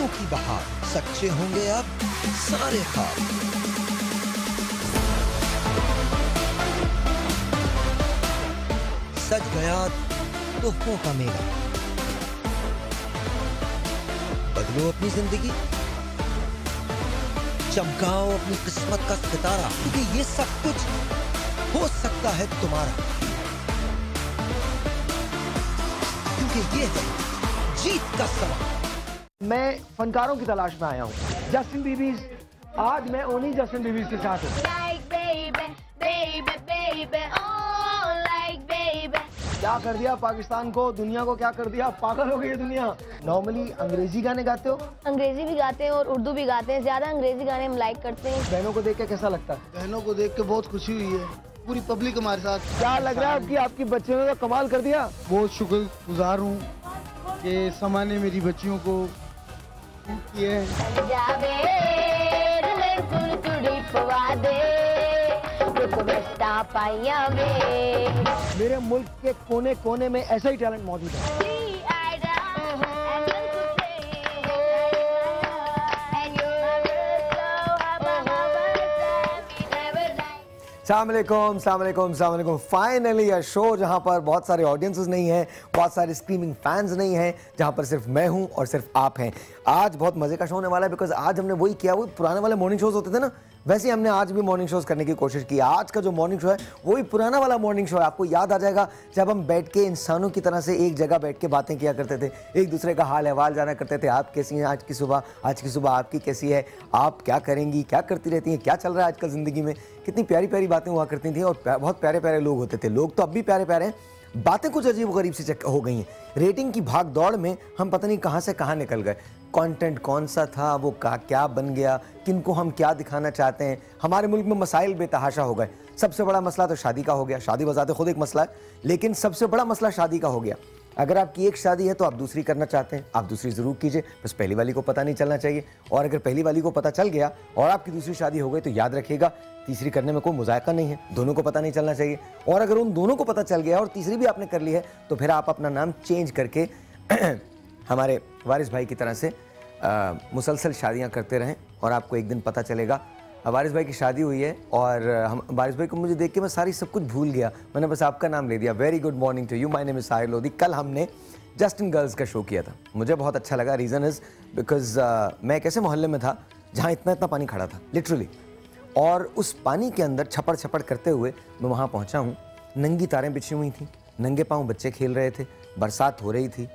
खुशियों की बहार, सच्चे होंगे अब सारे ख्वाब। सज गया तोहफों का मेला, बदलो अपनी जिंदगी, चमकाओ अपनी किस्मत का सितारा, क्योंकि ये सब कुछ हो सकता है तुम्हारा, क्योंकि ये है जीत का सवाल। मैं फनकारों की तलाश में आया हूँ। जस्टिन बीबीज, आज मैं उन्हीं जस्टिन बीबीज के साथ हूँ। क्या कर दिया पाकिस्तान को, दुनिया को क्या कर दिया, पागल हो गई है दुनिया। नॉर्मली अंग्रेजी गाने गाते हो? अंग्रेजी भी गाते हैं और उर्दू भी गाते हैं, ज्यादा अंग्रेजी गाने हम लाइक करते हैं। बहनों को देख के कैसा लगता है? बहनों को देख के बहुत खुशी हुई है, पूरी पब्लिक हमारे साथ। क्या लग रहा है आपकी बच्चे ने तो कमाल कर दिया। बहुत शुक्रगुजार हूँ कि समा ने मेरी बच्चियों को किया है। मेरे मुल्क के कोने कोने में ऐसा ही टैलेंट मौजूद है। अस्सलामुअलैकुम। फाइनली अ शो जहां पर बहुत सारे ऑडियंसेस नहीं हैं, बहुत सारे स्क्रीमिंग फैंस नहीं हैं, जहां पर सिर्फ मैं हूं और सिर्फ आप हैं। आज बहुत मजे का शो होने वाला है, बिकॉज आज हमने वही किया, वो पुराने वाले मॉर्निंग शोज होते थे ना, वैसे ही हमने आज भी मॉर्निंग शोज करने की कोशिश की। आज का जो मॉर्निंग शो है वही पुराना वाला मॉर्निंग शो है। आपको याद आ जाएगा जब हम बैठ के इंसानों की तरह से एक जगह बैठ के बातें किया करते थे, एक दूसरे का हाल अहवाल जाना करते थे। आप कैसी हैं आज की सुबह आपकी कैसी है, आप क्या करेंगी, क्या करती रहती हैं, क्या चल रहा है आजकल ज़िंदगी में। कितनी प्यारी प्यारी बातें हुआ करती थी और बहुत प्यारे प्यारे लोग होते थे। लोग तो अब भी प्यारे प्यारे हैं, बातें कुछ अजीब गरीब सी हो गई हैं। रेटिंग की भाग दौड़ में हम पता नहीं कहाँ से कहाँ निकल गए। कंटेंट कौन सा था, वो क्या बन गया, किनको हम क्या दिखाना चाहते हैं। हमारे मुल्क में मसाइल बेतहाशा हो गए। सबसे बड़ा मसला तो शादी का हो गया। शादी बजाते खुद एक मसला है, लेकिन सबसे बड़ा मसला शादी का हो गया। अगर आपकी एक शादी है तो आप दूसरी करना चाहते हैं, आप दूसरी ज़रूर कीजिए, बस पहली वाली को पता नहीं चलना चाहिए। और अगर पहली वाली को पता चल गया और आपकी दूसरी शादी हो गई तो याद रखिएगा तीसरी करने में कोई मुज़ायका नहीं है, दोनों को पता नहीं चलना चाहिए। और अगर उन दोनों को पता चल गया और तीसरी भी आपने कर ली है तो फिर आप अपना नाम चेंज करके हमारे वारिस भाई की तरह से मुसलसल शादियाँ करते रहें और आपको एक दिन पता चलेगा। वारिस भाई की शादी हुई है और हम वारिस भाई को मुझे देख के मैं सारी सब कुछ भूल गया, मैंने बस आपका नाम ले दिया। Very good morning to you, my name is Sahir Lodhi. कल हमने जस्टिन गर्ल्स का शो किया था, मुझे बहुत अच्छा लगा। रीज़न इज़ बिकॉज मैं एक ऐसे मोहल्ले में था जहाँ इतना पानी खड़ा था लिटरली, और उस पानी के अंदर छपड़ छपड़ करते हुए मैं वहाँ पहुँचा हूँ। नंगी तारें बिछी हुई थी, नंगे पाँव बच्चे खेल रहे थे, बरसात हो रही थी,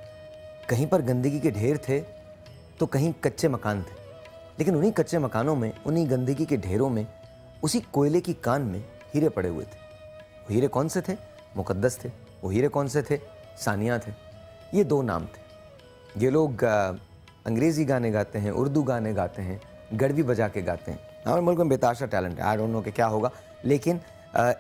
कहीं पर गंदगी के ढेर थे तो कहीं कच्चे मकान थे। लेकिन उन्हीं कच्चे मकानों में, उन्हीं गंदगी के ढेरों में, उसी कोयले की कान में हीरे पड़े हुए थे। वो हीरे कौन से थे? मुकद्दस थे। वो हीरे कौन से थे? सानिया थे। ये दो नाम थे। ये लोग अंग्रेज़ी गाने गाते हैं, उर्दू गाने गाते हैं, गड़वी बजा के गाते हैं। हमारे मुल्क में बेताशा टैलेंट है, आई डोंट नो कि क्या होगा, लेकिन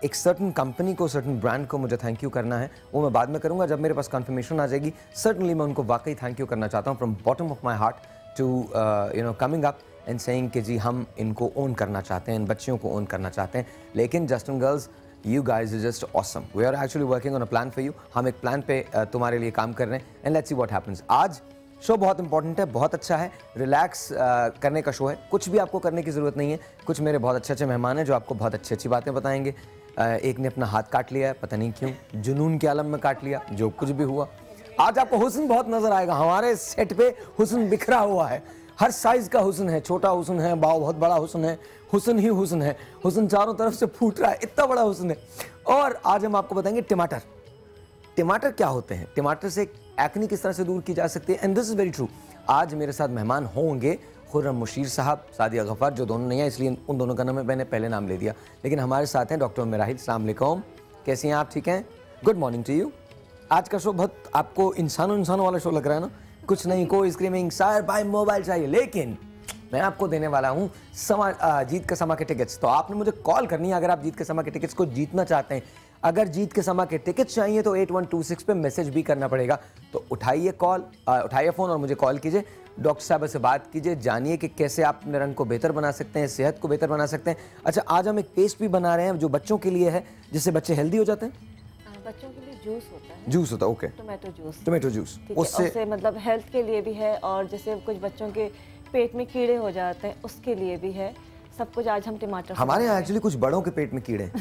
एक सर्टन कंपनी को, सर्टन ब्रांड को मुझे थैंक यू करना है। वो मैं बाद में करूँगा जब मेरे पास कन्फर्मेशन आ जाएगी। सर्टनली मैं उनको वाकई थैंक यू करना चाहता हूँ from bottom of my heart to coming up and saying कि जी हम इनको ओन करना चाहते हैं, इन बच्चियों को ओन करना चाहते हैं। लेकिन Justin girls, you guys is just awesome. We are actually working on a plan for you. हम एक प्लान पे तुम्हारे लिए काम कर रहे हैं and let's see what happens. आज शो बहुत इंपॉर्टेंट है, बहुत अच्छा है, रिलैक्स करने का शो है, कुछ भी आपको करने की ज़रूरत नहीं है। कुछ मेरे बहुत अच्छे मेहमान हैं जो आपको बहुत अच्छी बातें बताएंगे। एक ने अपना हाथ काट लिया है, पता नहीं क्यों, जुनून के आलम में काट लिया, जो कुछ भी हुआ। आज आपको हुस्न बहुत नजर आएगा। हमारे सेट पे हुस्न बिखरा हुआ है, हर साइज का हुस्न है, छोटा हुस्न है, बहुत बड़ा हुस्न है, हुस्न ही हुस्न है, हुस्न चारों तरफ से फूट रहा है, इतना बड़ा हुस्न है। और आज हम आपको बताएंगे टमाटर। टमाटर क्या होते हैं, टमाटर से एक्ने किस तरह से दूर की जा सकती है, and this is very true. आज मेरे साथ मेहमान होंगे खुर्रम मुशीर साहब, सादिया गफ्फार, जो दोनों नहीं है इसलिए उन दोनों का नाम मैंने पहले नाम ले दिया, लेकिन हमारे साथ हैं डॉक्टर मिराहिल। अस्सलाम वालेकुम, कैसी हैं आप? ठीक हैं, गुड मॉर्निंग टू यू। आज का शो बहुत आपको इंसानों वाला शो लग रहा है ना, कुछ नहीं, कोई स्क्रीमिंग सर भाई मोबाइल चाहिए, लेकिन मैं आपको देने वाला हूँ जीत के समा के टिकट्स। तो आपने मुझे कॉल करनी है अगर आप जीत के समा के टिकट्स को जीतना चाहते हैं। अगर जीत के समा के टिकट्स चाहिए तो 8126 पे मैसेज भी करना पड़ेगा। तो उठाइए फ़ोन और मुझे कॉल कीजिए, डॉक्टर साहब से बात कीजिए, जानिए कि कैसे आप अपने रंग को बेहतर बना सकते हैं, सेहत को बेहतर बना सकते हैं। अच्छा, आज हम एक पेस्ट भी बना रहे हैं जो बच्चों के लिए है, जिससे बच्चे हेल्दी हो जाते हैं। बच्चों के लिए जूस होता है। जूस होता है, okay. Tomato juice. Tomato juice उससे मतलब हेल्थ के लिए भी है, और जैसे कुछ बच्चों के पेट में कीड़े हो जाते हैं उसके लिए भी है। सब कुछ आज हम टमाटर। हमारे यहाँ एक्चुअली कुछ बड़ों के पेट में कीड़े हैं।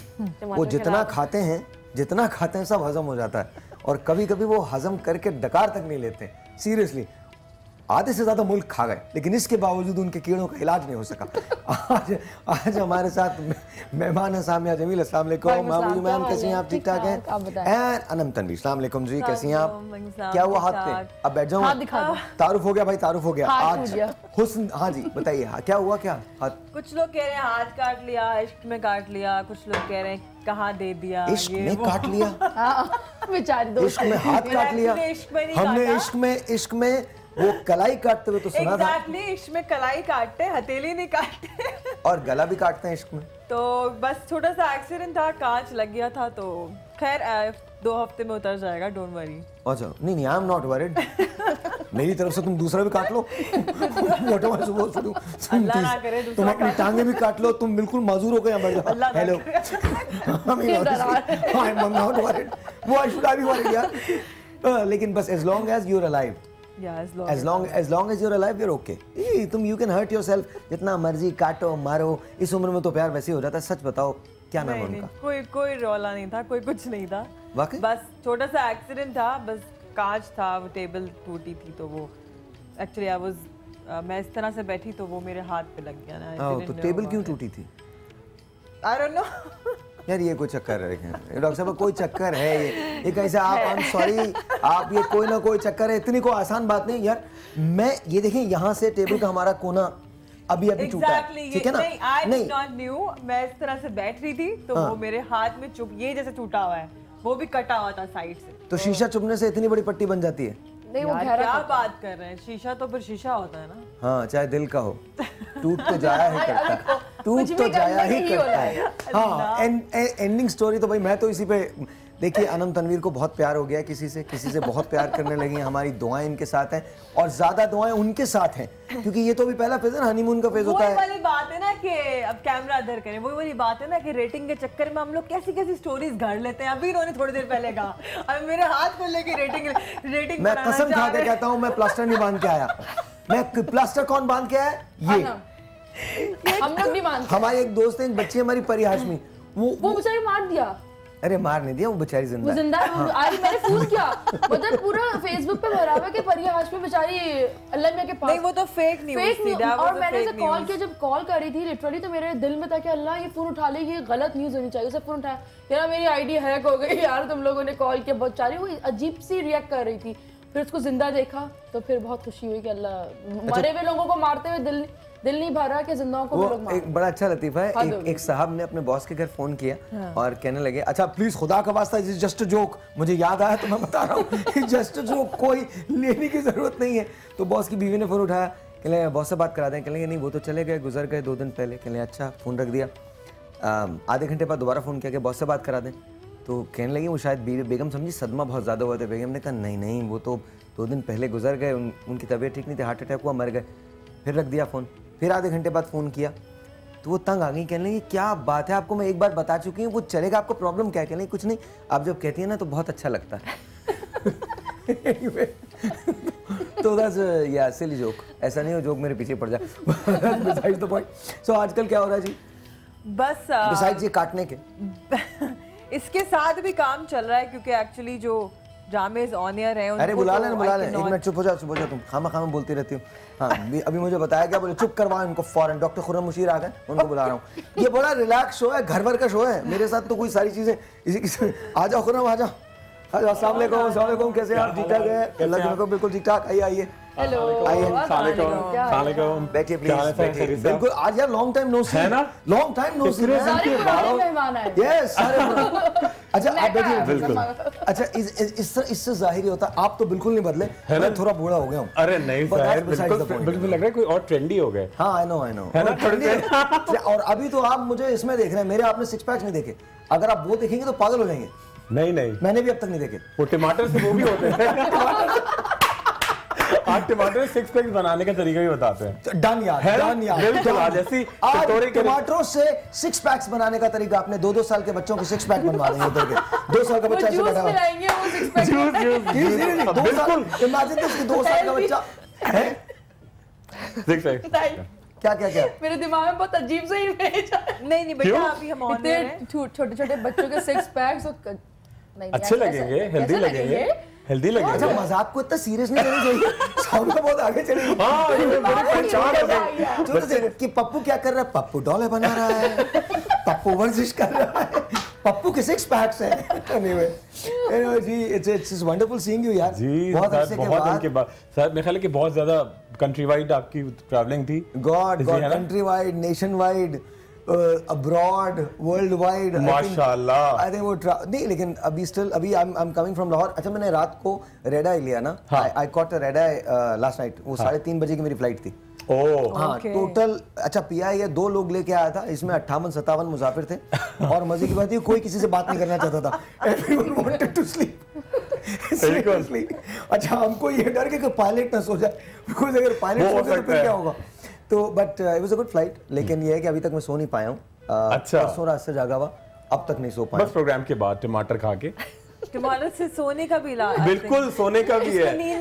वो जितना खाते हैं सब हजम हो जाता है, और कभी कभी वो हजम करके डकार तक नहीं लेते। सीरियसली आधे से ज्यादा मुल्क खा गए, लेकिन इसके बावजूद उनके कीड़ों का इलाज नहीं हो सका। आज हमारे साथ मेहमान है सामिया जमील। अस्सलाम वालेकुम मामूली मैम, कैसी हैं आप? ठीक ठाक हैं? एंड अनम तनवीर, अस्सलाम वालेकुम जी, कैसी हैं आप? क्या हुआ हाथ पे? अब बैठ जाओ। तारुफ हो गया भाई, तारुफ हो गया आज। हुस्न, हाँ जी बताइए, क्या हुआ? क्या हाथ? कुछ लोग कह रहे हैं हाथ काट लिया, इश्क में काट लिया। कुछ लोग कह रहे हैं कहाँ दे दिया, इश्क में काट लिया। बेचारी दोस्त, इश्क में हाथ काट लिया। हमने इश्क में वो कलाई काटते हुए तो सुना था। इश्क में कलाई काटते, हथेली नहीं काटते। और गला भी काटते हैं इश्क में। तो बस छोटा सा एक्सीडेंट था, कांच लग गया था, तो खैर 2 हफ्ते में उतर जाएगा, डोंट वरी। अच्छा, नहीं आई एम नॉट वरीड। मेरी तरफ से तुम दूसरा भी काट लो। अल्लाह ना करे तुम अपनी टांगे भी काट लो, तुम बिल्कुल माजूर हो गए। हेलो, लेकिन बस as long as you're alive, as long as you're alive, you're okay. तुम you can hurt yourself जितना मर्जी काटो मारो। इस उम्र में तो प्यार वैसे ही हो जाता है। सच बताओ क्या नाम है उनका? कोई रौला नहीं था, कोई कुछ नहीं था। वाकई बस छोटा सा एक्सीडेंट था, बस कांच था, वो टेबल टूटी थी, तो वो एक्चुअली मैं इस तरह से बैठी तो वो मेरे हाथ पे लग गया ना। तो टेबल क्यों टूटी थी? I don't know। यार ये कोई चक्कर है डॉक्टर साहब, कोई चक्कर है ये कैसे आप? आई एम सॉरी, आप ये कोई ना कोई चक्कर है, इतनी कोई आसान बात नहीं यार। मैं ये देखें यहाँ से टेबल का हमारा कोना अभी टूटा है, ठीक है ना? नहीं, मैं इस तरह से बैठ रही थी तो वो मेरे हाथ में चुभ, ये जैसे टूटा हुआ है, वो भी कटा हुआ था साइड से। तो शीशा चुभने से इतनी बड़ी पट्टी बन जाती है? नहीं, वो क्या बात कर रहे हैं, शीशा तो फिर शीशा होता है ना। हाँ, चाहे दिल का हो, टूट तो जाया ही करता है, टूट तो जाया ही करता है। हाँ, एंडिंग स्टोरी तो भाई मैं तो इसी पे। देखिए अनम तनवीर को बहुत प्यार हो गया किसी से बहुत प्यार करने लगी। हमारी दुआएं इनके साथ हैं, और ज्यादा दुआएं उनके साथ हैं, क्योंकि ये तो भी पहला फेज है ना, हनीमून का फेज होता है। वही वाली बात है ना कि अब कैमरा इधर करें, वही वाली बात है ना कि रेटिंग के चक्कर में हम लोग कैसी स्टोरीज गढ़ लेते हैं। अभी इन्होंने थोड़ी देर पहले कहा, अब मेरे हाथ को लेके रेटिंग मैं कसम खा के कहता हूँ, मैं प्लास्टर नहीं बांध के आया। मैं प्लास्टर कौन बांध के आया? ये हम लोग नहीं मानते। हमारी एक दोस्त है, एक बच्ची हमारी परी हाशमी, वो बेचारी मार दिया। अरे मार नहीं दिया, वो बेचारी जिंदा है। जिंदा है। आज मैंने फोन किया, मतलब पूरा फेसबुक पे भरा हुआ कि परिया हाशमी बेचारी अल्लाह मियां के पास। नहीं, वो तो फेक न्यूज़ थी। और मैंने उसे कॉल किया, जब कॉल कर रही थी लिटरली, तो मेरे दिल में था कि अल्लाह ये फोन उठा ले, ये गलत न्यूज़ होनी चाहिए। उसे फोन उठाया, यार मेरी आईडी हैक हो गई यार, तुम लोगों ने कॉल किया। बेचारी वो अजीब सी रिएक्ट कर रही थी। फिर उसको जिंदा देखा तो फिर बहुत खुशी हुई कि अल्लाह, मरे हुए लोगों को मारते हुए दिल नहीं भरा कि जिंदाओं को भी लोग मारे। एक बड़ा अच्छा लतीफा है, एक साहब ने अपने बॉस के घर फोन किया और कहने लगे, अच्छा प्लीज खुदा का वास्ता, इज जस्ट अ जोक, मुझे याद आया तो मैं बता रहा हूँ, जस्ट अ जोक, कोई लेने की जरूरत नहीं है। तो बॉस की बीवी ने फोन उठाया, कहले बॉस से बात करा दें। कहलेंगे नहीं, वो तो चले गए, गुजर गए 2 दिन पहले। कहले अच्छा, फोन रख दिया। आधे घंटे बाद दोबारा फोन किया कि बॉस से बात करा दें। तो कहने लगी वो शायद बेगम समझी सदमा बहुत ज़्यादा हुआ था। बेगम ने कहा नहीं, वो तो 2 दिन पहले गुजर गए, उनकी तबीयत ठीक नहीं थी, हार्ट अटैक हुआ, मर गए। फिर रख दिया फ़ोन। फिर आधे घंटे बाद फ़ोन किया तो वो तंग आ गई, कहने लगी क्या बात है, आपको मैं एक बार बता चुकी हूँ, वो चलेगा, आपको प्रॉब्लम क्या है? कहने लगी कुछ नहीं, आप जब कहती हैं ना तो बहुत अच्छा लगता है। तो दैट्स या सिली जोक, ऐसा नहीं हो जोक मेरे पीछे पड़ जाए। बिसाइड्स द पॉइंट, सो आजकल क्या हो रहा है जी? बस बिसाइड्स ये काटने के इसके साथ भी काम चल रहा है, क्योंकि एक्चुअली जो ड्रामेज ऑन एयर है, अरे बुला लें 1 मिनट, चुप हो जा तुम, खामा बोलती रहती हूँ। हाँ, अभी मुझे बताया क्या, बोले चुप करवा इनको फौरन। डॉक्टर खुर्रम मुशीर आ गए, उनको बुला रहा हूँ। ये बड़ा रिलैक्स शो है, घर भर का शो है, मेरे साथ तो कोई सारी चीजें इसी। आ जाओ खुर्रम, आ जाओ। अस्सलाम वालेकुम, कैसे आप? ठीक ठाक है? अल्लाह के बिल्कुल ठीक ठाक। आइए हेलो, बैठिए प्लीज, बैठिए। बिल्कुल, आज यार लॉन्ग टाइम नो सी है ना, लॉन्ग टाइम नो सी। मेहमान आए। यस, सारे। अच्छा आप बैठिए। बिल्कुल। अच्छा इससे जाहिर होता आप तो बिल्कुल नहीं बदले, मैं थोड़ा बूढ़ा हो गया हूँ। अरे नहीं सर, बिल्कुल लग रहा है कोई और ट्रेंडी हो गए। हाँ, आई नो है ना। और अभी तो आप मुझे इसमें देख रहे हैं, मेरे आपने 6 पैक्स नहीं देखे। अगर आप वो देखेंगे तो पागल हो जाएंगे। नहीं, मैंने भी अब तक नहीं देखे। वो टमाटर से वो भी होते हैं। आज टमाटर सिक्स पैक बनाने का तरीका भी बताते हैं। डन यार, डन यार, बिल्कुल। आज ऐसी आज टमाटरों से 6 पैक्स बनाने का तरीका, आपने 2-2 साल के बच्चों के 6 पैक बनवा देंगे उधर के। 2 साल का बच्चा ऐसे बैठा हुआ, बिल्कुल इमेजिन दिस, 2 साल का बच्चा है। क्या क्या क्या मेरे दिमाग में बहुत अजीब सा इमेज नहीं बेटा, अभी हम ऑन में छोटे छोटे बच्चों के 6 पैक्स अच्छे लगेंगे, हेल्दी लगेंगे, हेल्दी लगेंगे। अच्छा, मजाक को इतना सीरियस नहीं लेना चाहिए, सामने बहुत आगे चलेंगे। हाँ, ये बड़ी पहचान है कि पप्पू क्या कर रहा है, पप्पू डोले बना रहा है, पप्पू वर्जिश कर रहा है, पप्पू के 6 पैक्स हैं। anyway ji, it's wonderful seeing you यार। जी, बहुत अरसे के बाद सर मेरे ख्याल है कि बहुत ज्यादा कंट्री वाइड आपकी ट्रैवलिंग थी। God country wide, nation wide, abroad, world wide, माशाल्लाह। आई थिंक वो नहीं, लेकिन अभी I am coming from Lahore. अच्छा, मैंने रात को रेड आई लिया ना, आई caught a red I last night. वो 3:30 बजे की मेरी फ्लाइट थी। हाँ, टोटल अच्छा पीआई है 2 लोग लेके आया था, इसमें 58-57 मुसाफिर थे। और मजे की बात है कोई किसी से बात नहीं करना चाहता था, एवरीवन वांटेड टू स्लीप। अच्छा, हमको ये डर के पायलट ना सो जाए, बिकॉज़ अगर पायलट सो जाए तो फिर क्या होगा। तो but it was a good flight, लेकिन ये है कि अभी तक मैं सो नहीं पाया हूँ। अच्छा, परसों रात से जागा हुआ, अब तक नहीं सो पाया। बस प्रोग्राम के बाद टमाटर खा के टमाटर से सोने का भी इलाज, बिल्कुल सोने का भी है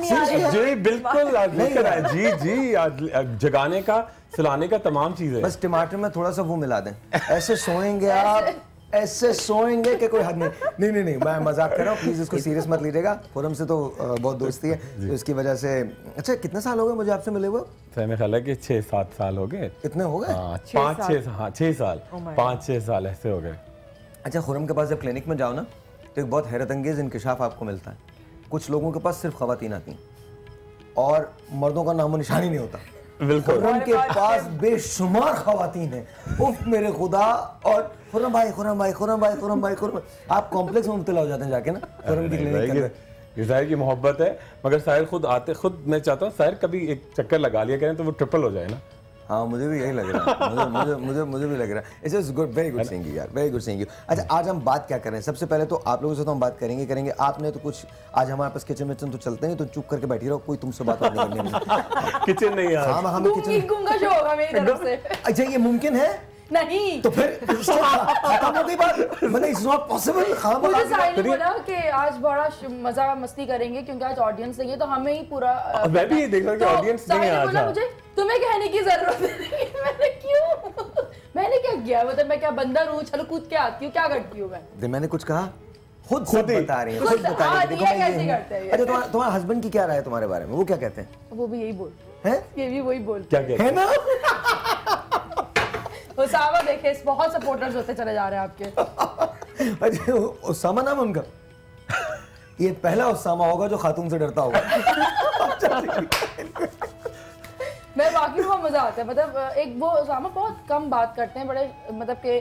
जी, बिल्कुल आज लेकर आए जी जी, आज जगाने का, सुलाने का तमाम चीजें। बस टमाटर में थोड़ा सा वो मिला दें, ऐसे सोएंगे आप, ऐसे सोएंगे कि कोई हद नहीं। नहीं, मैं मजाक कर रहा हूँ, प्लीज इसको सीरियस मत लीजिएगा। खुरम से तो बहुत दोस्ती है, तो इसकी वजह से। अच्छा, कितने साल हो गए मुझे आपसे मिले हुए? सर मेरा ख्याल है कि 6-7 साल हो गए। कितने हो गए? 5-6 साल, 5-6 साल ऐसे हो गए। अच्छा, खुरम के पास जब क्लिनिक में जाओ ना, तो एक बहुत हैरत अंगेज इंकशाफ आपको मिलता है। कुछ लोगों के पास सिर्फ खवातीन आती हैं और मर्दों का नामो निशान ही नहीं होता। बिल्कुल, उनके पास बेशुमार खवातीन हैं। उफ मेरे खुदा। और खुरम भाई, आप कॉम्प्लेक्स में मुब्तला हो जाते हैं जाके ना खुरम की क्लिनिक के अंदर। ये जाहिर की मोहब्बत है, मगर साहिर खुद मैं चाहता हूँ साहिर कभी एक चक्कर लगा लिया करें तो वो ट्रिपल हो जाए ना। हाँ, मुझे भी यही लग रहा है, मुझे भी लग रहा है। It's good, very good seeing you यार, वेरी गुड सीइंग यू। अच्छा, आज हम बात क्या कर रहे हैं? सबसे पहले तो आप लोगों से तो हम बात करेंगे। आपने तो कुछ आज हमारे पास किचन विचन तो चलते नहीं, तो चुप करके बैठी रहो, कोई तुमसे बात नहीं करनी। किचन नहीं है, हमें किचन गूंगा शो होगा मेरी तरफ से। अच्छा, ये मुमकिन है? नहीं, तो फिर खत्म हो गई बात, मतलब इट्स नॉट पॉसिबल। मुझे साहिल ने बोला कि आज बड़ा मजा मस्ती करेंगे क्योंकि आज ऑडियंस नहीं है, तो हमें ही पूरा मैं भी ये देख रहा हूं कि ऑडियंस नहीं है। बोला मुझे तुम्हें कहने की जरूरत नहीं। मैंने क्यों, मैंने क्या किया? मतलब मैं क्या बंदर हूँ, चलो कूद के आती हूँ, क्या करती हूँ मैं? मैंने कुछ कहा? खुद बता रही है, खुद बता रही है। देखो कैसे करते हैं। अच्छा, तुम्हारे हस्बैंड की क्या राय है तुम्हारे बारे में? वो क्या कहते हैं? वो भी यही बोल है, ये भी वही बोल क्या कहते हैं ना? उसामा देखे, बहुत सपोर्टर्स होते चले जा रहे हैं आपके। अच्छा, उसामा नाम उनका? ये पहला उसामा होगा जो खातून से डरता होगा। मैं बाकी बहुत मजा आता है, मतलब एक वो उसामा बहुत कम बात करते हैं, बड़े मतलब के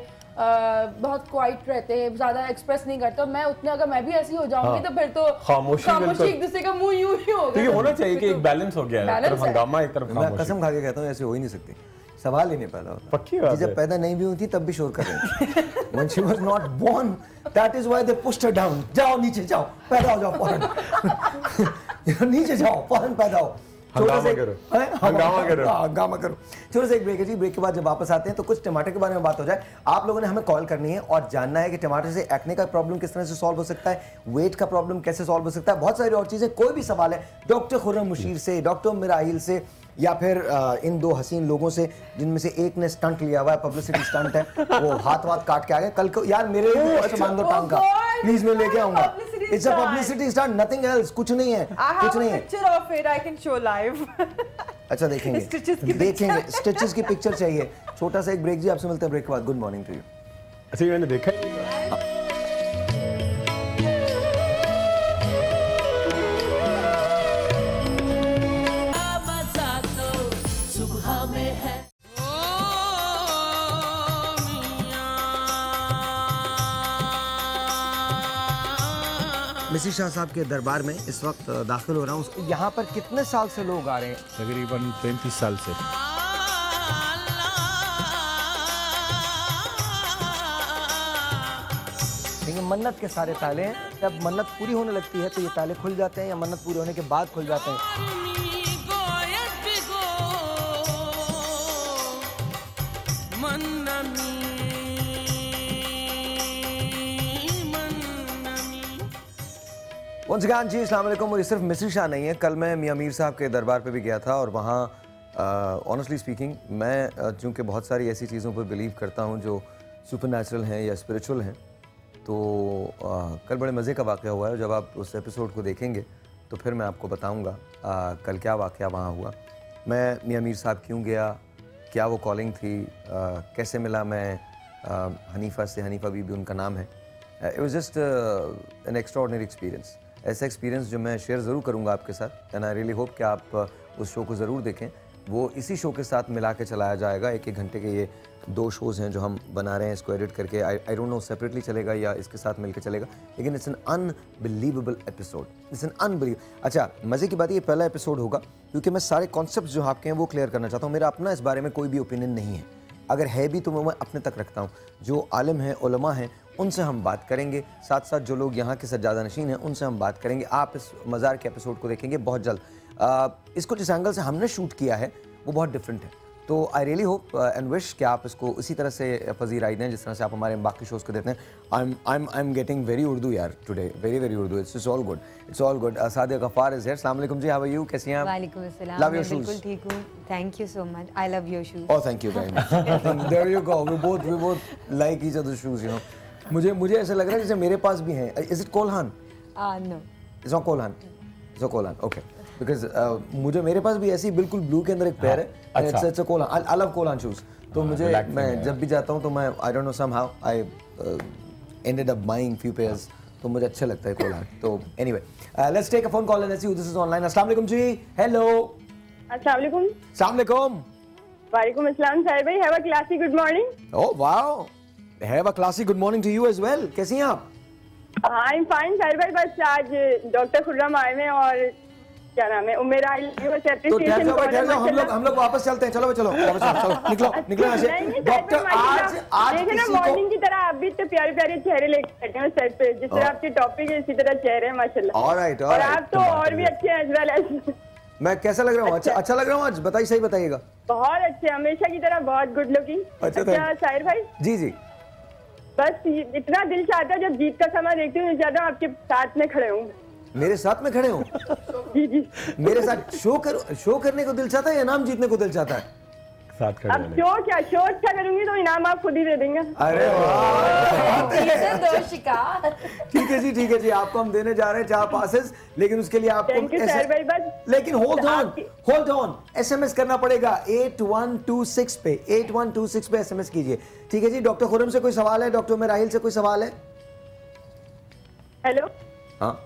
बहुत क्वाइट रहते हैं, ज्यादा एक्सप्रेस नहीं करते। और मैं उतने, अगर मैं भी ऐसी हो जाऊंगी तो फिर तो खामोशी एक दूसरे का मुंह यूं ही होगा। तो ये होना चाहिए कि एक बैलेंस हो गया है, एक तरफ हंगामा, एक तरफ खामोशी। मैं कसम खा के कहता हूँ ऐसे हो ही नहीं सकती, सवाल ही नहीं पैदा होता। पक्की बात है। जब पैदा नहीं भी हुई तब भी शोर कर रही थी। When she was not born, that is why they pushed her down. जाओ नीचे जाओ, पैदा हो जाओ फौरन। नीचे जाओ फौरन, पैदा हो, हंगामा करो। छोटे से एक ब्रेक है जी। ब्रेक के बाद जब वापस आते हैं तो कुछ टमाटर के बारे में बात हो जाए। आप लोगों ने हमें कॉल करनी है और जानना है कि टमाटर से एक्ने का प्रॉब्लम किस तरह से सॉल्व हो सकता है, वेट का प्रॉब्लम कैसे सॉल्व हो सकता है, बहुत सारी और चीजें। कोई भी सवाल है डॉक्टर खुर्रम मुशीर से, डॉक्टर मिराहिल से, या फिर इन 2 हसीन लोगों से जिनमें से एक ने स्टंट लिया हुआ है, पब्लिसिटी स्टंट है, वो हाथ काट के आ गए। कल को यार मेरे मान दो टांग का, प्लीज मैं लेके आऊंगा। It's a publicity stunt, nothing else, कुछ नहीं है, कुछ नहीं है। Picture of it I can show live. अच्छा, देखेंगे स्टिचेस की पिक्चर चाहिए। छोटा सा एक ब्रेक जी, आपसे मिलते हैं ब्रेक के बाद। Good morning to you. अच्छा, मैंने देखा मिसिर शाह साहब के दरबार में इस वक्त दाखिल हो रहा हूँ। यहाँ पर कितने साल से लोग आ रहे हैं? तकरीबन 35 साल से। देखिए, मन्नत के सारे ताले हैं। जब मन्नत पूरी होने लगती है तो ये ताले खुल जाते हैं या मन्नत पूरी होने के बाद खुल जाते हैं। वंस अगेन जी अस्सलाम वालेकुम। मुझे सिर्फ मिस्री शाह नहीं है, कल मैं मियां मीर साहब के दरबार पे भी गया था और वहाँ ऑनेस्टली स्पीकिंग मैं चूँकि बहुत सारी ऐसी चीज़ों पर बिलीव करता हूँ जो सुपर नेचुरल हैं या स्पिरिचुअल हैं, तो कल बड़े मज़े का वाक़या हुआ है। जब आप उस एपिसोड को देखेंगे तो फिर मैं आपको बताऊँगा कल क्या वाक़या वहाँ हुआ, मैं मियां मीर साहब क्यों गया, क्या वो कॉलिंग थी, कैसे मिला मैं हनीफ़ा से, हनीफ़ा बीबी उनका नाम है। It was just an extraordinary experience, ऐसा एक्सपीरियंस जो मैं शेयर ज़रूर करूँगा आपके साथ। एंड आई रियली होप कि आप उस शो को ज़रूर देखें। वो इसी शो के साथ मिला के चलाया जाएगा। एक घंटे के ये 2 शोज़ हैं जो हम बना रहे हैं, इसको एडिट करके। आई डोंट नो सेपरेटली चलेगा या इसके साथ मिलकर चलेगा, लेकिन it's an unbelievable episode, it's an unbelief. अच्छा, मज़े की बात ये पहला एपिसोड होगा क्योंकि मैं सारे कॉन्सेप्ट जो आपके हैं वो क्लियर करना चाहता हूँ। मेरा अपना इस बारे में कोई भी ओपिनियन नहीं है, अगर है भी तो मैं अपने तक रखता हूँ। जो आलिम हैं, उलमा हैं, उनसे हम बात करेंगे, साथ साथ जो लोग यहाँ के सज्जादा नशीन हैं उनसे हम बात करेंगे। आप इस मज़ार के एपिसोड को देखेंगे बहुत जल्द। इसको जिस एंगल से हमने शूट किया है वो बहुत डिफरेंट है, तो I really hope and wish कि आप इसको इसी तरह से पजीराई दें जिस तरह से आप हमारे बाकी शोज़ को देते हैं। I am getting very Urdu यार today, very Urdu. It's all good, it's all good. Sadia Gaffar is here. अस्सलाम वालेकुम जी, हाउ आर यू, कैसी हैं आप? वालेकुम अस्सलाम, लव योर मैं शूज। बिल्कुल ठीक हूँ, thank you so much, I love your shoes. Oh thank you very much. There you go, we both like each other shoes, you know. मुझे ऐसा लग रहा है जैसे मेरे पास भी हैं। Is it Cole Haan? No, it's not Cole Haan, it's Cole Haan, okay. Because मुझे मेरे पास भी ऐसी बिल्कुल ब्लू के अंदर एक पेयर है, it's Cole Haan. I love Cole Haan shoes. तो मुझे मैं जब भी जाता हूँ तो मैं I don't know somehow I ended up buying few pairs, तो मुझे अच्छा लगता है कोल्हान। तो anyway let's take a phone call and see who this is online. अस्सलाम वालेकुम जी, हेलो। अस्सलाम वालेकुम। अस्सलाम वालेकुम। वालेकुम अस्सलाम साहिर भाई, have a classy good morning. Oh wow, have a classy good morning to you as well. कैसी हैं आप? आई एम फाइन साहिर भाई, बस आज डॉक्टर खुर्रम आए हैं और क्या नाम है उमेर आई बस एप्रिसिएशन। हम लोग वापस चलते हैं। चलो निकलो यहाँ से। डॉक्टर आज देखे ना मॉर्निंग की तरह आप भी तो प्यारे प्यारे चेहरे लेके बैठे हैं सेट पे, जिस तरह आपके टॉपिक है इसी तरह चेहरे हैं माशाल्लाह। ऑलराइट, और आप तो और भी अच्छे हैं एज वेल एज। मैं कैसा लग रहा हूँ? अच्छा लग रहा हूँ आज? बताइए, सही बताइएगा। बहुत अच्छे, हमेशा की तरह बहुत गुड लुकिंग। अच्छा साहिर भाई जी, बस इतना दिल चाहता है जब जीत का समय देखती हूँ ज्यादा आपके साथ में खड़े हूँ। मेरे साथ में खड़े हो? जी। मेरे साथ शो करने को दिल चाहता है या इनाम जीतने को दिल चाहता है? साथ खड़े अब शो अच्छा करूंगी तो इनाम आप खुद ही दे देंगे। अरे वाह, ठीक है जी, आपको हम देने जा रहे हैं 4 पासेस, लेकिन उसके लिए आपको लेकिन होल्ड ऑन SMS करना पड़ेगा 8126 पे। 8126 पे SMS कीजिए, ठीक है जी। डॉक्टर खुर्रम से कोई सवाल है? डॉक्टर मेराहिल से कोई सवाल है? हेलो। हाँ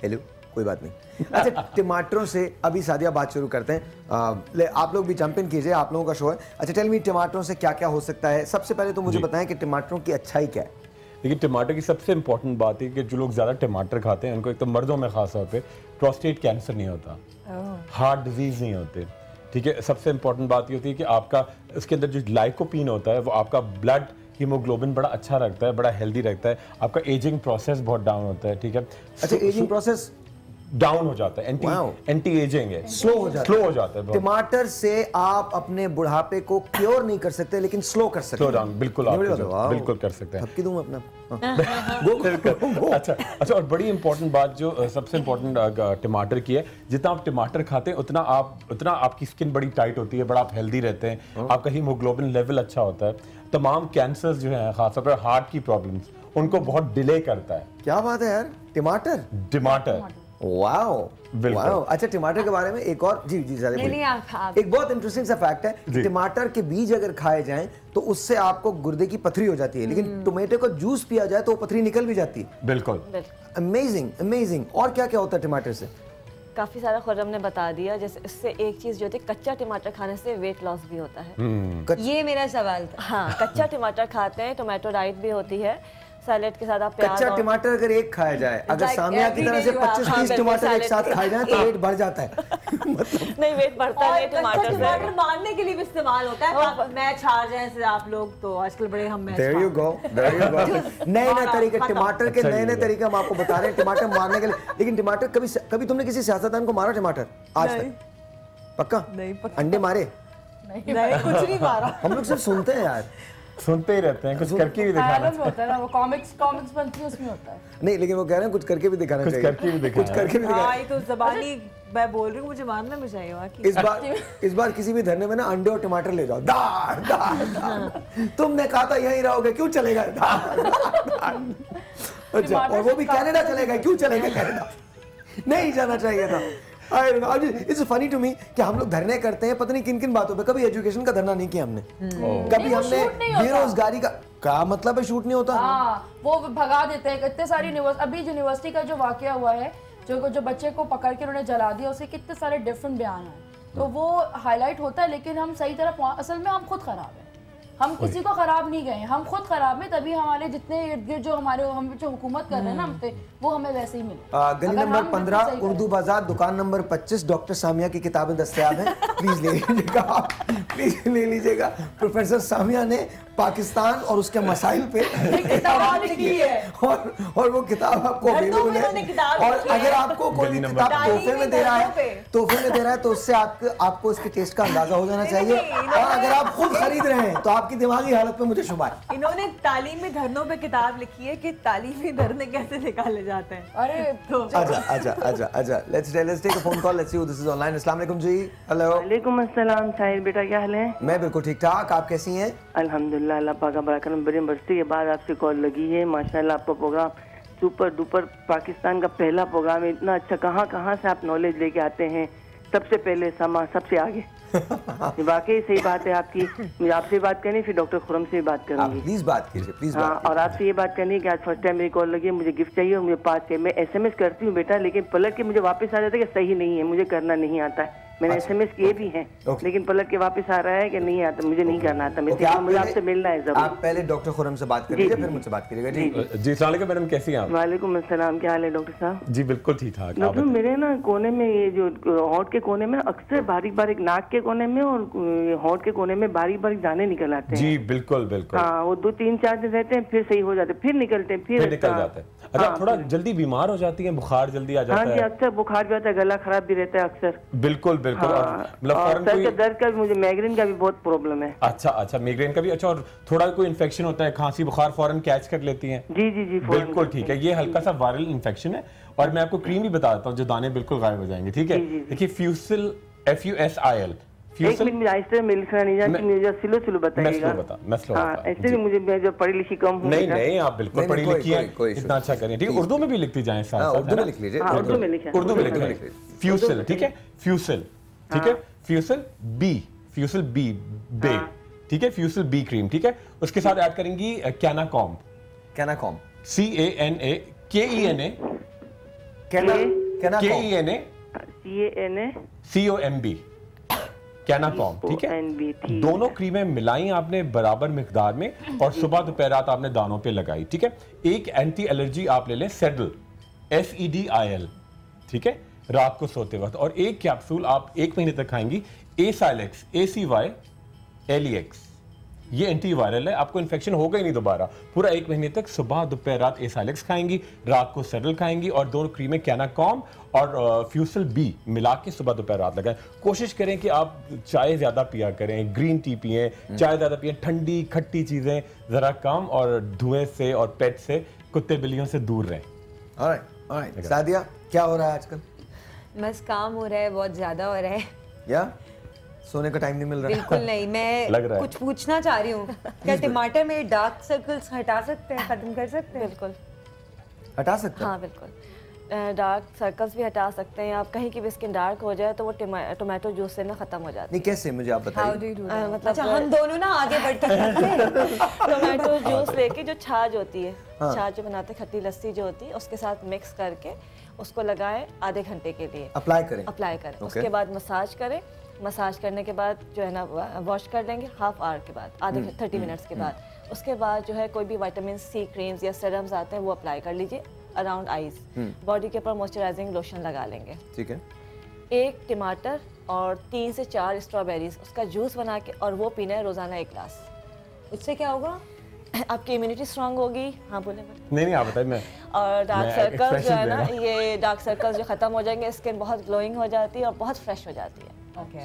हेलो, कोई बात नहीं। अच्छा, टमाटरों से अभी सादिया बात शुरू करते हैं। आप लोग भी जंप इन कीजिए, आप लोगों का शो है। अच्छा टेल मी, टमाटरों से क्या क्या हो सकता है? सबसे पहले तो मुझे बताएं कि टमाटरों की अच्छाई क्या है? देखिए, टमाटर की सबसे इंपॉर्टेंट बात है कि जो लोग ज़्यादा टमाटर खाते हैं उनको एक तो मर्दों में खास तौर पे प्रोस्टेट कैंसर नहीं होता, हार्ट डिजीज़ नहीं होते, ठीक है। सबसे इंपॉर्टेंट बात ये होती है कि आपका उसके अंदर जो लाइकोपीन होता है वो आपका ब्लड हीमोग्लोबिन बड़ा अच्छा रखता है, बड़ा हेल्दी रखता है। आपका एजिंग प्रोसेस बहुत डाउन होता है, ठीक है। अच्छा, एजिंग प्रोसेस डाउन हो जाता है, एंटी एजिंग है, स्लो हो जाता है। टमाटर से आप अपने बुढ़ापे को क्योर नहीं कर सकते लेकिन स्लो कर सकते हैं। स्लो डाउन बिल्कुल कर सकते हैं। थपकी दूं अपना। अच्छा, और बड़ी इंपॉर्टेंट बात जो सबसे इंपॉर्टेंट टमाटर की है, जितना आप टमाटर खाते हैं उतना आपकी स्किन बड़ी टाइट होती है, बड़ा आप हेल्दी रहते हैं, आपका हीमोग्लोबिन लेवल अच्छा होता है। तमाम कैंसर्स जो हैं, खासतौर पर हार्ट की प्रॉब्लम्स, उनको बहुत डिले करता है। क्या बात है यार, टमाटर वाओ। अच्छा, टमाटर के बारे में एक और जी एक बहुत इंटरेस्टिंग सा फैक्ट है। टमाटर के बीज अगर खाए जाएं तो उससे आपको गुर्दे की पथरी हो जाती है, लेकिन टमाटो का जूस पिया जाए तो वो पथरी निकल भी जाती है। बिल्कुल अमेजिंग। और क्या क्या होता है टमाटर से? काफी सारा खुर्रम ने बता दिया। जैसे इससे एक चीज जो होती है, कच्चा टमाटर खाने से वेट लॉस भी होता है। ये मेरा सवाल था। हाँ, कच्चा टमाटर खाते हैं, टोमेटो डाइट भी होती है। सैलेड के साथ आप प्याज कच्चा और टमाटर अगर एक खाया जाए, अगर Like सामिया की तरह से every day 25-30 टमाटर एक साथ खाए जाए तो वेट बढ़ जाता है। नहीं, वेट बढ़ता नहीं टमाटर टमाटर से। मारने के लिए भी इस्तेमाल होता है। मैच हार जाए जैसे आप लोग, तो आजकल बड़े हम match There you go, there you go। नए तरीके, टमाटर के नए तरीके हम आपको बता रहे हैं टमाटर मारने के लिए। लेकिन टमाटर कभी तुमने किसी सियासतदान को मारा टमाटर आज तक? पक्का नहीं, पक्का। अंडे मारे? नहीं, कुछ नहीं मारा। हम लोग सिर्फ सुनते हैं यार, सुनते ही रहते हैं, कुछ करके भी दिखाना में होता है ना, वो कॉमिक्स बनती है उसमें होता है। नहीं लेकिन वो कह रहे हैं कुछ करके भी दिखाना चाहिए, करके भी दिखाना कुछ करके भी दिखाना। हाँ, ये तो ज़बानी मैं बोल रही हूँ, मुझे मानना भी चाहिए वाकई। इस बार किसी भी धरने में ना अंडे और टमाटर ले जाओ, दार दार दार। तुमने कहा था यहीं रहोगे, क्यों चलेगा? दार दार। अच्छा, और वो भी कनाडा चलेगा, क्यों चलेगा कनाडा? नहीं जाना चाहिए था। इट्स फनी टू मी कि हम लोग धरने करते हैं पता नहीं किन किन बातों पे। कभी एजुकेशन का धरना नहीं किया हमने, कभी हमने बेरोजगारी का क्या मतलब है शूट नहीं होता। हाँ, वो भगा देते हैं इतने सारी अभी यूनिवर्सिटी का जो वाकया हुआ है, जो बच्चे को पकड़ के उन्होंने जला दिया, उसके कितने सारे डिफरेंट बयान हैं, तो वो हाईलाइट होता है। लेकिन हम सही तरह असल में हम खुद खराब हैं, हम किसी को खराब नहीं गए, हम खुद खराब हैं, तभी हमारे जितने इर्द गिर्द जो हम जो हुकूमत कर रहे हैं ना हम पे, वो हमें वैसे ही मिले। गली नंबर 15 उर्दू बाजार दुकान नंबर 25 डॉक्टर सामिया की किताबें दस्तयाब हैं, प्लीज ले लीजिएगा, प्लीज ले लीजिएगा। प्रोफेसर सामिया ने पाकिस्तान और उसके मसाइल पे किताब लिखी है, और वो किताब आपको अवेलेबल है। और अगर आपको कोई किताब तोहफे में दे रहा है तो उससे आपको इसके टेस्ट का अंदाजा हो जाना चाहिए। और अगर आप खुद खरीद रहे हैं तो आपकी दिमागी हालत पे मुझे शुबा है। इन्होंने तालीमी धरनों पे किताब लिखी है कि तालीमी धरने कैसे निकाले जाते हैं। अरे तो अच्छा let's take a phone call, let's see who this is online. अस्सलाम वालेकुम जी। हेलो। वालेकुम अस्सलाम साहिर बेटा, क्या हाल है? मैं बिल्कुल ठीक ठाक, आप कैसी हैं? अल्हम्दुलिल्लाह, अल्लाह पाक का बड़ा करम, बड़ी बरसी के बाद आपसे कॉल लगी है। माशाल्लाह आपका प्रोग्राम सुपर डुपर, पाकिस्तान का पहला प्रोग्राम है, इतना अच्छा। कहाँ से आप नॉलेज लेके आते हैं? सबसे पहले समा सबसे आगे। वाकई सही बात है आपकी। मुझे आपसे बात करनी, फिर डॉक्टर खुरम से बात करूंगी। प्लीज बात कीजिए, प्लीज। हाँ, और आपसे ये बात करनी है कि आज फर्स्ट टाइम मेरी कॉल लगी है, मुझे गिफ्ट चाहिए और मुझे 5 चाहिए। मैं SMS करती हूँ बेटा, लेकिन पलट के मुझे वापस आ जाता है कि सही नहीं है, मुझे करना नहीं आता है। मैंने SMS किए भी हैं, लेकिन पलट के वापस आ रहा है कि नहीं आता, मुझे नहीं करना आता। मुझे आपसे मिलना है। आप पहले डॉक्टर खुरम से बात करिए, फिर मुझसे बात करिएगा। जी अस्सलाम वालेकुम मैडम, कैसी हैं आप? वालेकुम अस्सलाम, क्या हाल है डॉक्टर साहब? जी बिल्कुल ठीक ठाक। डॉक्टर मेरे ना कोने में, ये जो होंठ के कोने में अक्सर बारीक बारीक, नाक के कोने में और होंठ के कोने में बारीक बारीक दाने निकल आते हैं। जी बिल्कुल बिल्कुल। हाँ, वो 2-3-4 दिन रहते हैं, फिर सही हो जाते हैं, फिर निकलते हैं, फिर निकल जाते हैं। अच्छा, थोड़ा जल्दी बीमार हो जाती है, बुखार जल्दी आ जाता है? हाँ जी, अक्सर बुखार भी आता है, गला खराब भी रहता है अक्सर। बिल्कुल बिल्कुल। और सर के दर्द का भी, मुझे माइग्रेन का भी बहुत प्रॉब्लम है। अच्छा माइग्रेन का भी। अच्छा, और थोड़ा कोई इन्फेक्शन होता है, खांसी बुखार फौरन कैच कर लेती हैं? जी बिल्कुल ठीक है, ये हल्का सा वायरल इन्फेक्शन है। और मैं आपको क्रीम भी बता देता हूँ जो दाने बिल्कुल गायब हो जाएंगे। ठीक है, देखिए फ्यूसिल, FUSIL। एक मिनट, मुझे आहिस्ते में लिखना नहीं जानती, मुझे स्लो बताइएगा। ऐसे भी मुझे, मैं जो पढ़ी लिखी कम हूँ। नहीं आप बिल्कुल पढ़ी लिखी है, इतना अच्छा करिए। ठीक है, उर्दू में भी लिखती जाए, उर्दू में लिख लीजिए, उर्दू में लिखिए, उर्दू में लिख लीजिए। फ्यूसिल, ठीक है, फ्यूसिल, ठीक है, फ्यूसिल बी बे, ठीक है, फ्यूसिल बी क्रीम, ठीक है। उसके साथ ऐड करेंगी कैनाकॉम, CANACOMB, कैनाकॉम, ठीक है। दोनों क्रीमें मिलाई आपने बराबर मिकदार में और सुबह दोपहर रात आपने दानों पे लगाई। ठीक है, एक एंटी एलर्जी आप ले लें सेडल, SEDIL, ठीक है, रात को सोते वक्त। और एक कैप्सूल आप 1 महीने तक खाएंगी, ACYLEX, ACYLEX। ये एंटीवायरल है, आपको इन्फेक्शन होगा ही नहीं दोबारा। पूरा 1 महीने तक सुबह दोपहर रात ACYLEX खाएंगी, रात को सेडल खाएंगी, और दोनों क्रीमें कैनाकॉम और फ्यूसिल बी मिला के सुबह दोपहर रात लगाएं। कोशिश करें कि आप चाय ज़्यादा पिया करें, ग्रीन टी पिएं, चाय ज़्यादा पिएं, ठंडी खट्टी चीज़ें ज़रा कम, और धुएं से और पेट से, कुत्ते बिल्लियों से दूर रहें। ऑलराइट, सादिया क्या हो रहा है आजकल? बस काम हो रहा है, बहुत ज़्यादा हो रहा है। या सोने का टाइम नहीं मिल रहा? बिल्कुल नहीं। मैं कुछ पूछना चाह रही हूँ, क्या टमाटर में डार्क सर्कल्स हटा सकते हैं, खत्म कर सकते हैं? बिल्कुल हटा सकते हैं। हाँ बिल्कुल, डार्क सर्कल्स भी हटा सकते हैं आप। कहीं की भी स्किन डार्क हो जाए तो वो टोमेटो जूस से ना खत्म हो जाती है। नहीं, कैसे, मुझे आप बताइए। मतलब अच्छा, हम दोनों ना आगे बढ़ के टोमेटो जूस लेके जो छाछ होती है, छाछ जो बनाते, खट्टी लस्सी जो होती है, उसके साथ मिक्स करके उसको लगाएं आधे घंटे के लिए, अप्लाई करें। Okay. उसके बाद मसाज करें, मसाज करने के बाद जो है ना वॉश कर लेंगे हाफ आवर के बाद, आधे 30 मिनट्स के बाद। उसके बाद जो है कोई भी विटामिन सी क्रीम्स या सीरम्स आते हैं वो अप्लाई कर लीजिए अराउंड आईज। बॉडी के ऊपर मॉइस्चराइजिंग लोशन लगा लेंगे। ठीक है। 1 टमाटर और 3 से 4 स्ट्रॉबेरीज उसका जूस बना के और वो पीना है रोजाना 1 ग्लास। उससे क्या होगा? आपकी इम्यूनिटी स्ट्रांग होगी। हाँ बोले। नहीं आप बताइए। मैं और डार्क सर्कल्स जो है ना, ये डार्क सर्कल्स जो खत्म हो जाएंगे, स्किन बहुत ग्लोइंग हो जाती है और बहुत फ्रेश हो जाती है। Okay,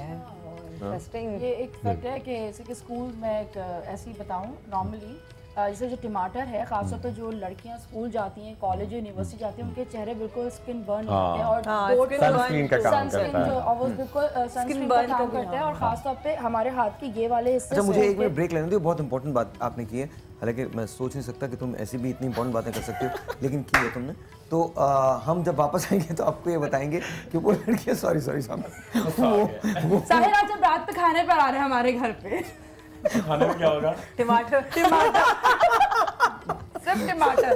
interesting. ये एक फैक्ट है कि जैसे कि स्कूल में एक ऐसे ही बताऊं, नॉर्मली जैसे जो टमाटर है, खासतौर पर जो लड़कियां स्कूल जाती हैं, कॉलेज यूनिवर्सिटी जाती हैं, उनके चेहरे बिल्कुल स्किन बर्न होते हैं और सनस्क्रीन का काम करता है। और वो बिल्कुल सनस्क्रीन का काम करता है और खासतौर पे हमारे हाथ के ये वाले हिस्से। अच्छा, मुझे 1 मिनट ब्रेक लेने दो। बहुत इंपॉर्टेंट बात आपने की है, हालांकि मैं सोच नहीं सकता कि तुम ऐसी भी इतनी इंपॉर्टेंट बातें कर सकती हो, लेकिन की है तुमने। तो हम जब वापस आएंगे तो आपको ये बताएंगे कि वो लड़कियां सॉरी साहब साहिर आज जब रात पे खाने पर आ रहे हैं हमारे घर पे, खाने में क्या होगा? टमाटर सिर्फ टमाटर।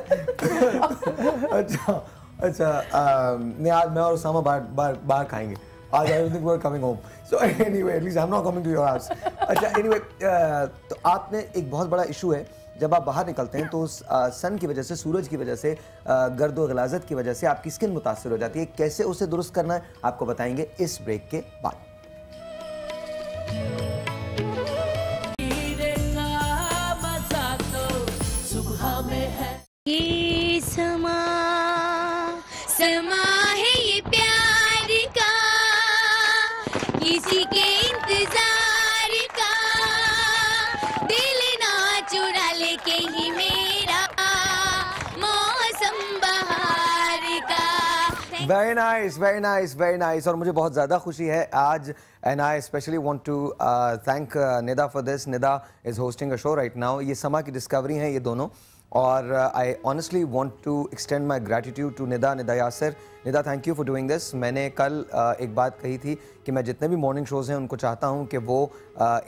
अच्छा नहीं, आज मैं और उसामा बाहर खाएंगे आज। I think we are coming home, so anyway at least I am not coming to your house. अच्छा एनीवे, तो आपने एक बहुत बड़ा इशू है जब आप बाहर निकलते हैं तो सन की वजह से, सूरज की वजह से, गर्द व गलाजत की वजह से आपकी स्किन मुतासर हो जाती है। कैसे उसे दुरुस्त करना है आपको बताएंगे इस ब्रेक के बाद। ये समा है ये प्यार का, किसी के इंतजार का, दिल ना चुरा ले कहीं मेरा मौसम बहार का। Very nice, very nice, very nice. और मुझे बहुत ज़्यादा खुशी है आज, and I specially want to thank Nida for this. Nida is hosting a show right now. ये समा की डिस्कवरी हैं ये दोनों, और I honestly want to extend my gratitude to Nida Yasir. Nida, thank you for doing this. मैंने कल एक बात कही थी कि मैं जितने भी मॉर्निंग शोज़ हैं उनको चाहता हूं कि वो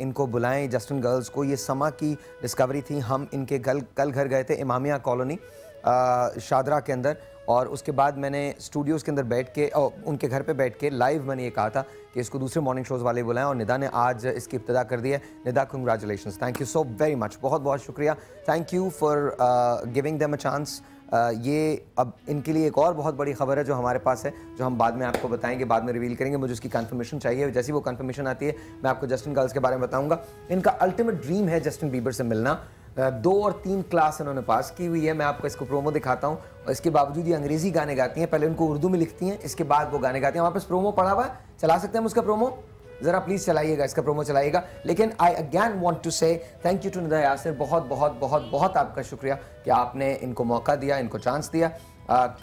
इनको बुलाएं, जस्टिन गर्ल्स को। ये समा की डिस्कवरी थी। हम इनके कल घर गए थे, इमामिया कॉलोनी शादरा के अंदर, और उसके बाद मैंने स्टूडियोज़ के अंदर बैठ के उनके घर पे बैठ के लाइव मैंने ये कहा था कि इसको दूसरे मॉर्निंग शोज़ वाले बुलाएं, और निदा ने आज इसकी इब्तिदा कर दी है। Nida, congratulations, thank you so very much, बहुत बहुत शुक्रिया। Thank you for giving them a chance. ये अब इनके लिए एक और बहुत बड़ी खबर है जो हमारे पास है, जो हम बाद में आपको बताएंगे, बाद में रिवील करेंगे। मुझे उसकी कंफर्मेशन चाहिए। जैसी वो कंफर्मेशन आती है मैं आपको जस्टिन गर्ल्स के बारे में बताऊंगा। इनका अल्टीमेट ड्रीम है जस्टिन बीबर से मिलना। 2 और 3 क्लास इन्होंने पास की हुई है। मैं आपको इसको प्रोमो दिखाता हूँ, और इसके बावजूद ये अंग्रेजी गाने गाती हैं। पहले उनको उर्दू में लिखती हैं, इसके बाद वो गाने गाती हैं। वहाँ पर प्रोमो पड़ा हुआ है, चला सकते हैं हम उसका प्रोमो? ज़रा प्लीज़ चलाइएगा, इसका प्रोमो चलाइएगा। लेकिन I again want to say thank you to Nida Yasir. बहुत बहुत बहुत बहुत आपका शुक्रिया कि आपने इनको मौका दिया, इनको चांस दिया।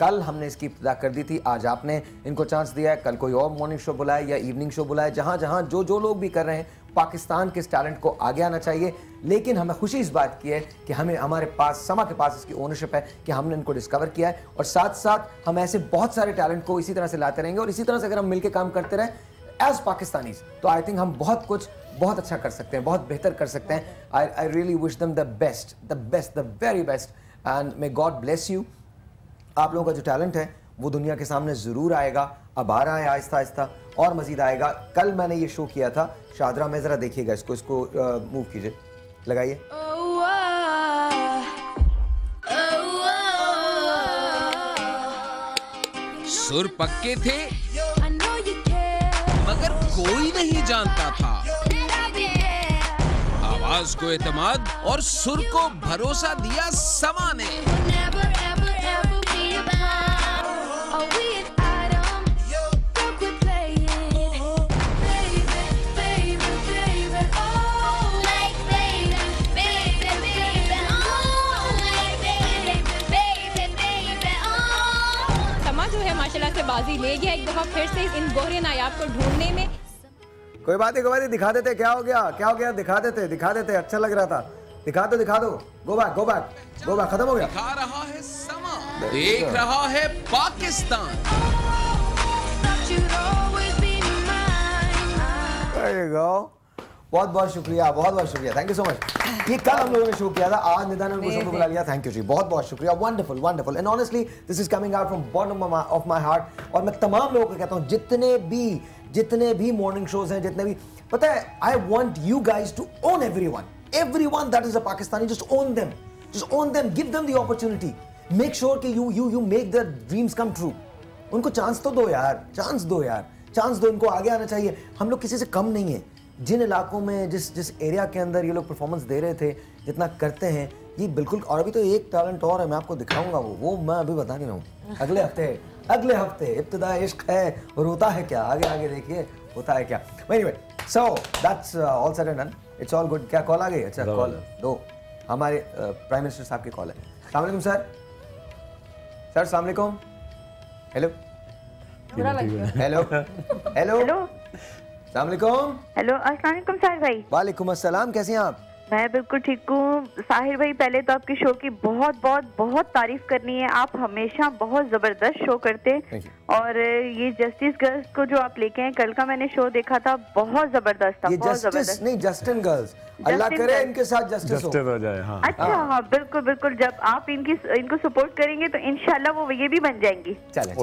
कल हमने इसकी इब्तिदा कर दी थी, आज आपने इनको चांस दिया है। कल कोई और मॉर्निंग शो बुलाए या इवनिंग शो बुलाए, जहाँ जहाँ जो लोग भी कर रहे हैं, पाकिस्तान के इस टैलेंट को आगे आना चाहिए। लेकिन हमें खुशी इस बात की है कि हमारे पास, समा के पास इसकी ओनरशिप है कि हमने इनको डिस्कवर किया है, और साथ साथ हम ऐसे बहुत सारे टैलेंट को इसी तरह से लाते रहेंगे। और इसी तरह से अगर हम मिलकर काम करते रहें एज पाकिस्तानीज, तो आई थिंक हम बहुत अच्छा कर सकते हैं, बहुत बेहतर कर सकते हैं। I really wish them the best, the very best, and may God bless you. आप लोगों का जो टैलेंट है वो दुनिया के सामने ज़रूर आएगा, अब आ रहा है आहिस्ता आहिस्ता, और मज़ीद आएगा। कल मैंने ये शो किया था शादरा में, ज़रा देखिएगा इसको मूव कीजिए, लगाइए। सुर पक्के थे मगर कोई नहीं जानता था, आवाज को एतमाद और सुर को भरोसा दिया समा ने। माशाल्लाह से बाजी ले गया एक दफा फिर से इन गोहरे नायाब को ढूंढने में। कोई बात नहीं, दिखा देते। क्या हो गया दिखा देते, अच्छा लग रहा था। दिखा दो। गो बैक, खत्म हो गया। दिखा रहा है समा, देख रहा है पाकिस्तान। There you go. बहुत बहुत शुक्रिया, बहुत बहुत शुक्रिया, थैंक यू सो मच। ये कल हम लोगों ने शो किया था, आज निदान ने शो पे बुला लिया, थैंक यू जी, बहुत बहुत शुक्रिया, wonderful wonderful. And honestly this is coming out from bottom of my heart. और मैं तमाम लोगों को कहता हूँ, जितने भी मॉर्निंग शोज हैं, जितने भी, पता है, I want you guys to own everyone that is a Pakistani, just own them, give them the opportunity, make sure कि you make their dreams come true। उनको चांस तो दो यार, चांस दो, इनको आगे आना चाहिए। हम लोग किसी से कम नहीं है। जिन इलाकों में जिस एरिया के अंदर ये लोग परफॉर्मेंस दे रहे थे, जितना करते हैं ये बिल्कुल। और अभी तो एक टैलेंट और है, मैं आपको दिखाऊंगा, वो मैं अभी बता नहीं रहा हूँ। अगले हफ्ते इब्तिदा इश्क है और होता है क्या, आगे देखिए होता है क्या। Anyway, so that's all said and done, it's all good. क्या कॉल आ गई? अच्छा, कॉल दो, हमारे प्राइम मिनिस्टर साहब की कॉल है। अस्सलाम वालेकुम सर, अस्सलाम वालेकुम। हेलो हेलो अस्सलाम वालेकुम। हेलो, अस्सलाम वालेकुम साहिर भाई। वालेकुम अस्सलाम, कैसे हैं आप? मैं बिल्कुल ठीक हूँ साहिर भाई। पहले तो आपके शो की बहुत बहुत बहुत तारीफ करनी है, आप हमेशा बहुत जबरदस्त शो करते हैं। और ये जस्टिस गर्ल्स को जो आप लेके हैं, कल का मैंने शो देखा था, बहुत जबरदस्त था। ये जस्टिस नहीं, जस्टिन गर्ल्स, अल्लाह करे इनके साथ जस्टिस हो जाए। हाँ, अच्छा हाँ, बिल्कुल बिल्कुल। जब आप इनको सपोर्ट करेंगे तो इंशाल्लाह वो ये भी बन जाएंगी। चले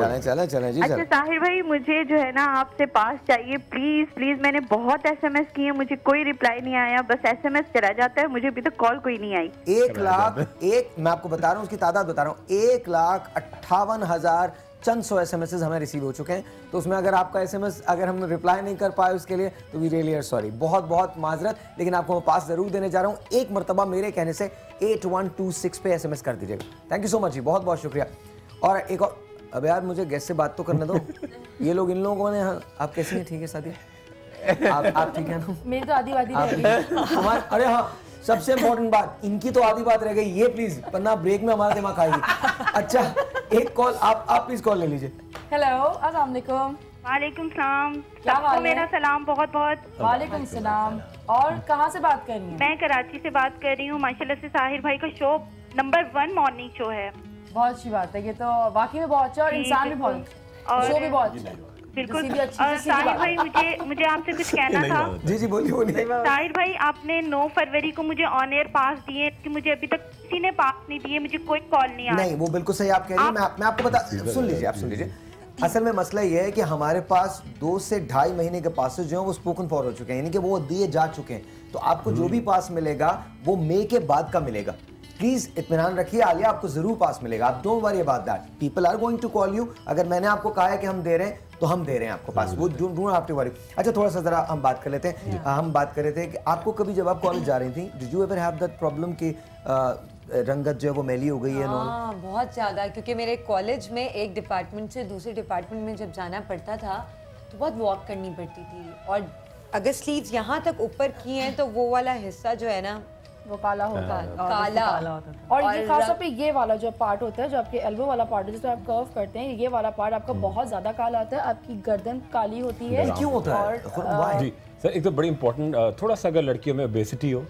जी। अच्छा साहिर भाई, मुझे जो है ना आपसे पास चाहिए, प्लीज। मैंने बहुत SMS किए, मुझे कोई रिप्लाई नहीं आया, बस SMS चला जाता है, मुझे अभी तक कॉल कोई नहीं आई। 1 लाख मैं आपको बता रहा हूँ, उसकी तादाद बता रहा हूँ, 1,58,000 चंद 100 SMS हमें रिसीव हो चुके हैं। तो उसमें अगर आपका SMS अगर हम रिप्लाई नहीं कर पाए उसके लिए, तो वी रियली आर सॉरी, बहुत बहुत माजरत। लेकिन आपको मैं पास जरूर देने जा रहा हूँ। एक मरतबा मेरे कहने से 8126 पे SMS कर दीजिएगा। थैंक यू सो मच जी, बहुत बहुत शुक्रिया। और एक और, अब यार मुझे गेस्ट से बात तो करने दो। ये लोग, इन लोगों ने, आप कैसी हैं? ठीक है साथी, आप ठीक है ना? मेरी तो आधी बात ही रह गई। अरे हाँ, सबसे इम्पोर्टेंट बात, इनकी तो आधी बात रह गई, ये प्लीज, वरना ब्रेक में हमारा दिमाग खाएगी। अच्छा, एक कॉल आप प्लीज कॉल ले लीजिए। हेलो, अस्सलाम वालेकुम। वालेकुम सलाम, क्या हाल है? मेरा सलाम बहुत बहुत। वालेकुम सलाम। और कहाँ से बात कर रही हैं? मैं कराची से बात कर रही हूँ। माशाल्लाह से साहिर भाई का शो नंबर 1 मॉर्निंग शो है। बहुत अच्छी बात है, ये तो वाकई में बहुत अच्छा, और इंसान भी बहुत, शो भी बहुत अच्छा, बिल्कुल। और साहिर भाई, मुझे आपसे कुछ कहना था। जी बोलिए। साहिर भाई, आपने 9 फरवरी को मुझे ऑन एयर पास दिए कि मुझे अभी तक किसी ने पास नहीं दिए, मुझे कोई कॉल नहीं आया। नहीं, वो बिल्कुल सही आप कह रही हैं। मैं आपको बता, सुन लीजिए। असल में मसला ये है कि हमारे पास 2 से 2.5 महीने के पासेस जो हैं वो स्पोकन फॉर हो चुके हैं, यानी कि वो दिए जा चुके हैं। तो आपको जो भी पास मिलेगा वो मई के बाद का मिलेगा। प्लीज इत्मीनान रखिए, आलिया आपको जरूर पास मिलेगा। आप don't worry about that, people are going to call you. अगर मैंने आपको कहा है कि हम दे रहे हैं तो हम दे रहे हैं आपको पास, वो डोंट हैव टू वरी। अच्छा, थोड़ा सा जरा हम बात कर लेते हैं। हम बात कर रहे थे कि आपको कभी जब आप कॉलेज जा रही थी, did you ever have that problem कि रंगत जो है वो मैली हो गई है? हाँ, बहुत ज़्यादा, क्योंकि मेरे कॉलेज में एक डिपार्टमेंट से दूसरे डिपार्टमेंट में जब जाना पड़ता था तो बहुत वॉक करनी पड़ती थी। और अगर स्लीव्स यहाँ तक ऊपर की हैं तो वो वाला हिस्सा जो है ना वो काला होता है, काला होता है। और ये खास तौर पे ये वाला जो पार्ट होता है, जो आपके एल्बो वाला पार्ट है, जिसमें आप कर्व करते हैं, ये वाला पार्ट आपका बहुत ज्यादा काला होता है, आपकी गर्दन काली होती है। क्यों होता है? जी सर, एक तो बड़ी इंपॉर्टेंट, थोड़ा सा अगर लड़कियों में ओबेसिटी हो,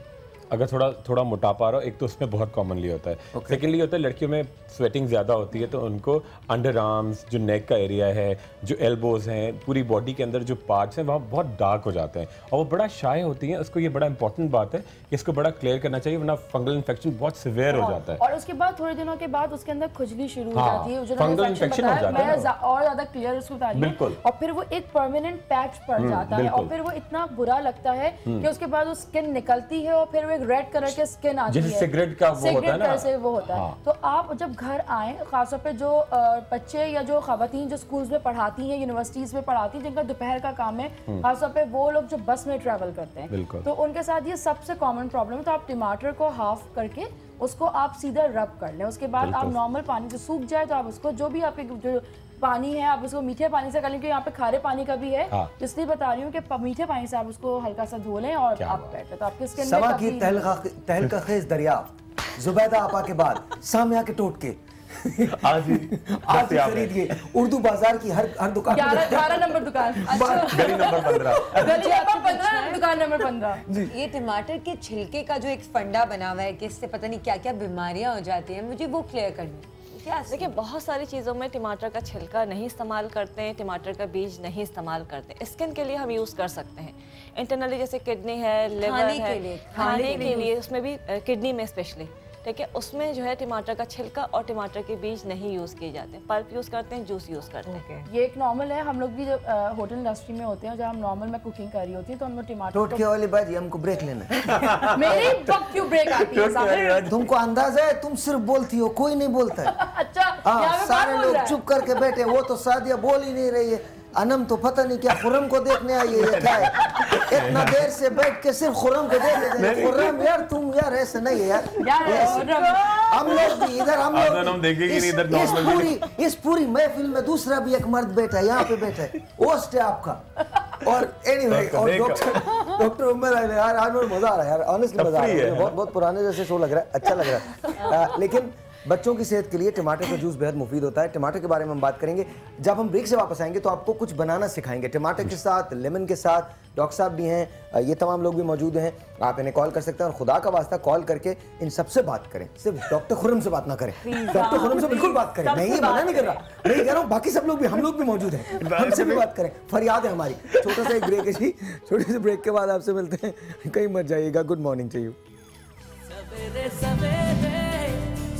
अगर थोड़ा मोटापा रहा हो, एक तो उसमें बहुत कॉमनली होता है। सेकेंडली होता है लड़कियों में स्वेटिंग ज़्यादा होती है, तो उनको अंडर आर्म्स, जो नेक का एरिया है, जो एल्बोज हैं, पूरी बॉडी के अंदर जो पार्ट्स हैं वहाँ बहुत डार्क हो जाते हैं और वो बड़ा शाय होती हैं। उसको ये बड़ा इंपॉर्टेंट बात है कि इसको बड़ा क्लियर करना चाहिए, वरना फंगल इन्फेक्शन बहुत सिवियर हो जाता है। और उसके बाद थोड़े दिनों के बाद उसके अंदर खुजली शुरू हो जाती है, फंगल इन्फेक्शन हो जाता है। और ज़्यादा क्लियर उसको बता रही हूं। और फिर वो एक परमानेंट पैच पड़ जाता है और फिर वो इतना बुरा लगता है कि उसके बाद वो स्किन निकलती है और फिर वो एक रेड कलर के स्किन आती है, सिगरेट का वो होता है ना, से वो होता है। तो आप जब घर आए, खासतौर पे जो बच्चे या जो खवातीन जो स्कूल्स में पढ़ाती हैं, यूनिवर्सिटीज में पढ़ाती हैं, जिनका दोपहर का काम है, खासतौर पे वो लोग जो बस में ट्रैवल करते हैं, तो उनके साथ ये सबसे कॉमन प्रॉब्लम है। तो आप टमाटर को हाफ करके उसको आप सीधा रब कर लें, उसके बाद आप नॉर्मल पानी से सूख जाए तो आप उसको जो भी आपके जो पानी है आप उसको मीठे पानी से कर लें, क्योंकि यहाँ पे खारे पानी का भी है, इसलिए बता रही हूँ कि मीठे पानी से आप उसको हल्का सा धो लें और आप बैठे तो आपके स्किन समा की तहलका खेज दरियाफ्त जुबैदा आपा के बाद सामिया के टोटके आज खरीदिए उर्दू बाजार की हर दुकान 11 नंबर दुकान, गली नंबर 15 दुकान नंबर 15। ये टमाटर के छिलके का जो एक फंडा बना हुआ है कि इससे पता नहीं क्या क्या बीमारियां हो जाती हैं, मुझे वो क्लियर करना है। देखिए बहुत सारी चीज़ों में टमाटर का छिलका नहीं इस्तेमाल करते हैं, टमाटर का बीज नहीं इस्तेमाल करते हैं। स्किन के लिए हम यूज़ कर सकते हैं इंटरनली, जैसे किडनी है, लिवर है, खाने के लिए उसमें भी किडनी में स्पेशली, ठीक है, उसमें जो है टमाटर का छिलका और टमाटर के बीज नहीं यूज़ किए जाते हैं, पल्प यूज़ करते हैं, जूस यूज़ करते हैं। ये एक नॉर्मल है, हम लोग भी जब होटल इंडस्ट्री में होते हैं, जब हम नॉर्मल में कुकिंग कर रही होती है तो हम लोग टमाटर टोटके वाली बाजी, हमको ब्रेक लेना है। मेरी वक्त क्यों ब्रेक आती है? तुमको अंदाजा है तुम सिर्फ बोलती हो, कोई नहीं बोलता है। अच्छा, सारे लोग चुप करके बैठे, वो तो सादिया बोल ही नहीं रही है। अनम तो पता नहीं क्या खुर्रम को देखने आई है, क्या है इतना देर से बैठ के सिर्फ खुर्रम को देख रहे हैं। खुर्रम यार तुम यार ऐसे नहीं है यार, हम लोग भी इधर, हम लोग इस पूरी महफिल में दूसरा भी एक मर्द बैठा है, यहाँ पे बैठा है, होस्ट है आपका। और एनीवे, और डॉक्टर उमर है यार, आज मजा आ रहा है यार, ऑनेस्टली मजा आ रहा है, बहुत पुराने जैसे शो लग रहा है, अच्छा लग रहा है। लेकिन बच्चों की सेहत के लिए टमाटर का जूस बेहद मुफीद होता है। टमाटर के बारे में हम बात करेंगे जब हम ब्रेक से वापस आएंगे, तो आपको कुछ बनाना सिखाएंगे टमाटर के साथ, लेमन के साथ। डॉक्टर साहब भी हैं, ये तमाम लोग भी मौजूद हैं, आप इन्हें कॉल कर सकते हैं। और खुदा का वास्ता कॉल करके इन सबसे बात करें, सिर्फ डॉक्टर खुर्रम से बात ना करें, डॉक्टर खुर्रम से बिल्कुल बात करें। मैं ये मना नहीं कर रहा, मैं ये कह रहा हूँ बाकी सब लोग भी, हम लोग भी मौजूद हैं, हमसे भी बात करें, फरियाद है हमारी। छोटा सा एक ब्रेक है जी, छोटे से ब्रेक के बाद आपसे मिलते हैं, कहीं मत जाइएगा। Good morning to you.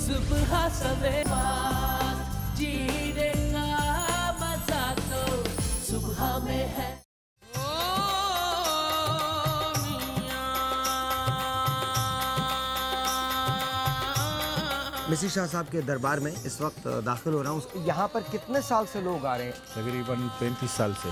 सुबह सवेरा जीने का मजा तो सुबह में है। मिसी शाह साहब के दरबार में इस वक्त दाखिल हो रहा हूँ। यहाँ पर कितने साल से लोग आ रहे हैं? तकरीबन 35 साल से।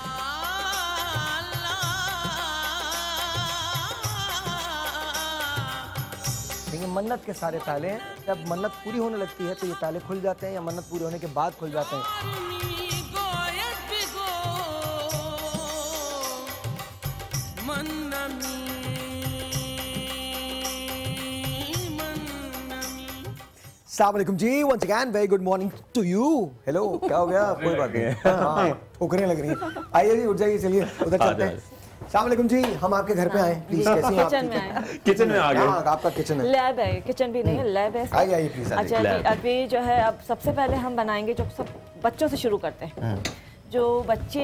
मन्नत के सारे ताले हैं, जब मन्नत पूरी होने लगती है तो ये ताले खुल जाते हैं, या मन्नत पूरी होने के बाद खुल जाते हैं। अस्सलाम वालेकुम जी, once again very good morning to you. Hello, क्या हो गया? कोई बात नहीं, हाँ ठोकरें लग रही हैं। आइए जी, उठ जाइए, चलिए उधर चलते हैं। अस्सलाम वालेकुम जी, हम आपके घर पे आए, प्लीज कैसी हैं आप? किचन में आए। किचन में आ गए। आपका किचन है? लैब है, किचन भी नहीं है, लैब है। आइए प्लीज। अच्छा, अभी जो है अब सबसे पहले हम बनाएंगे, जो सब बच्चों से शुरू करते हैं। जो बच्चे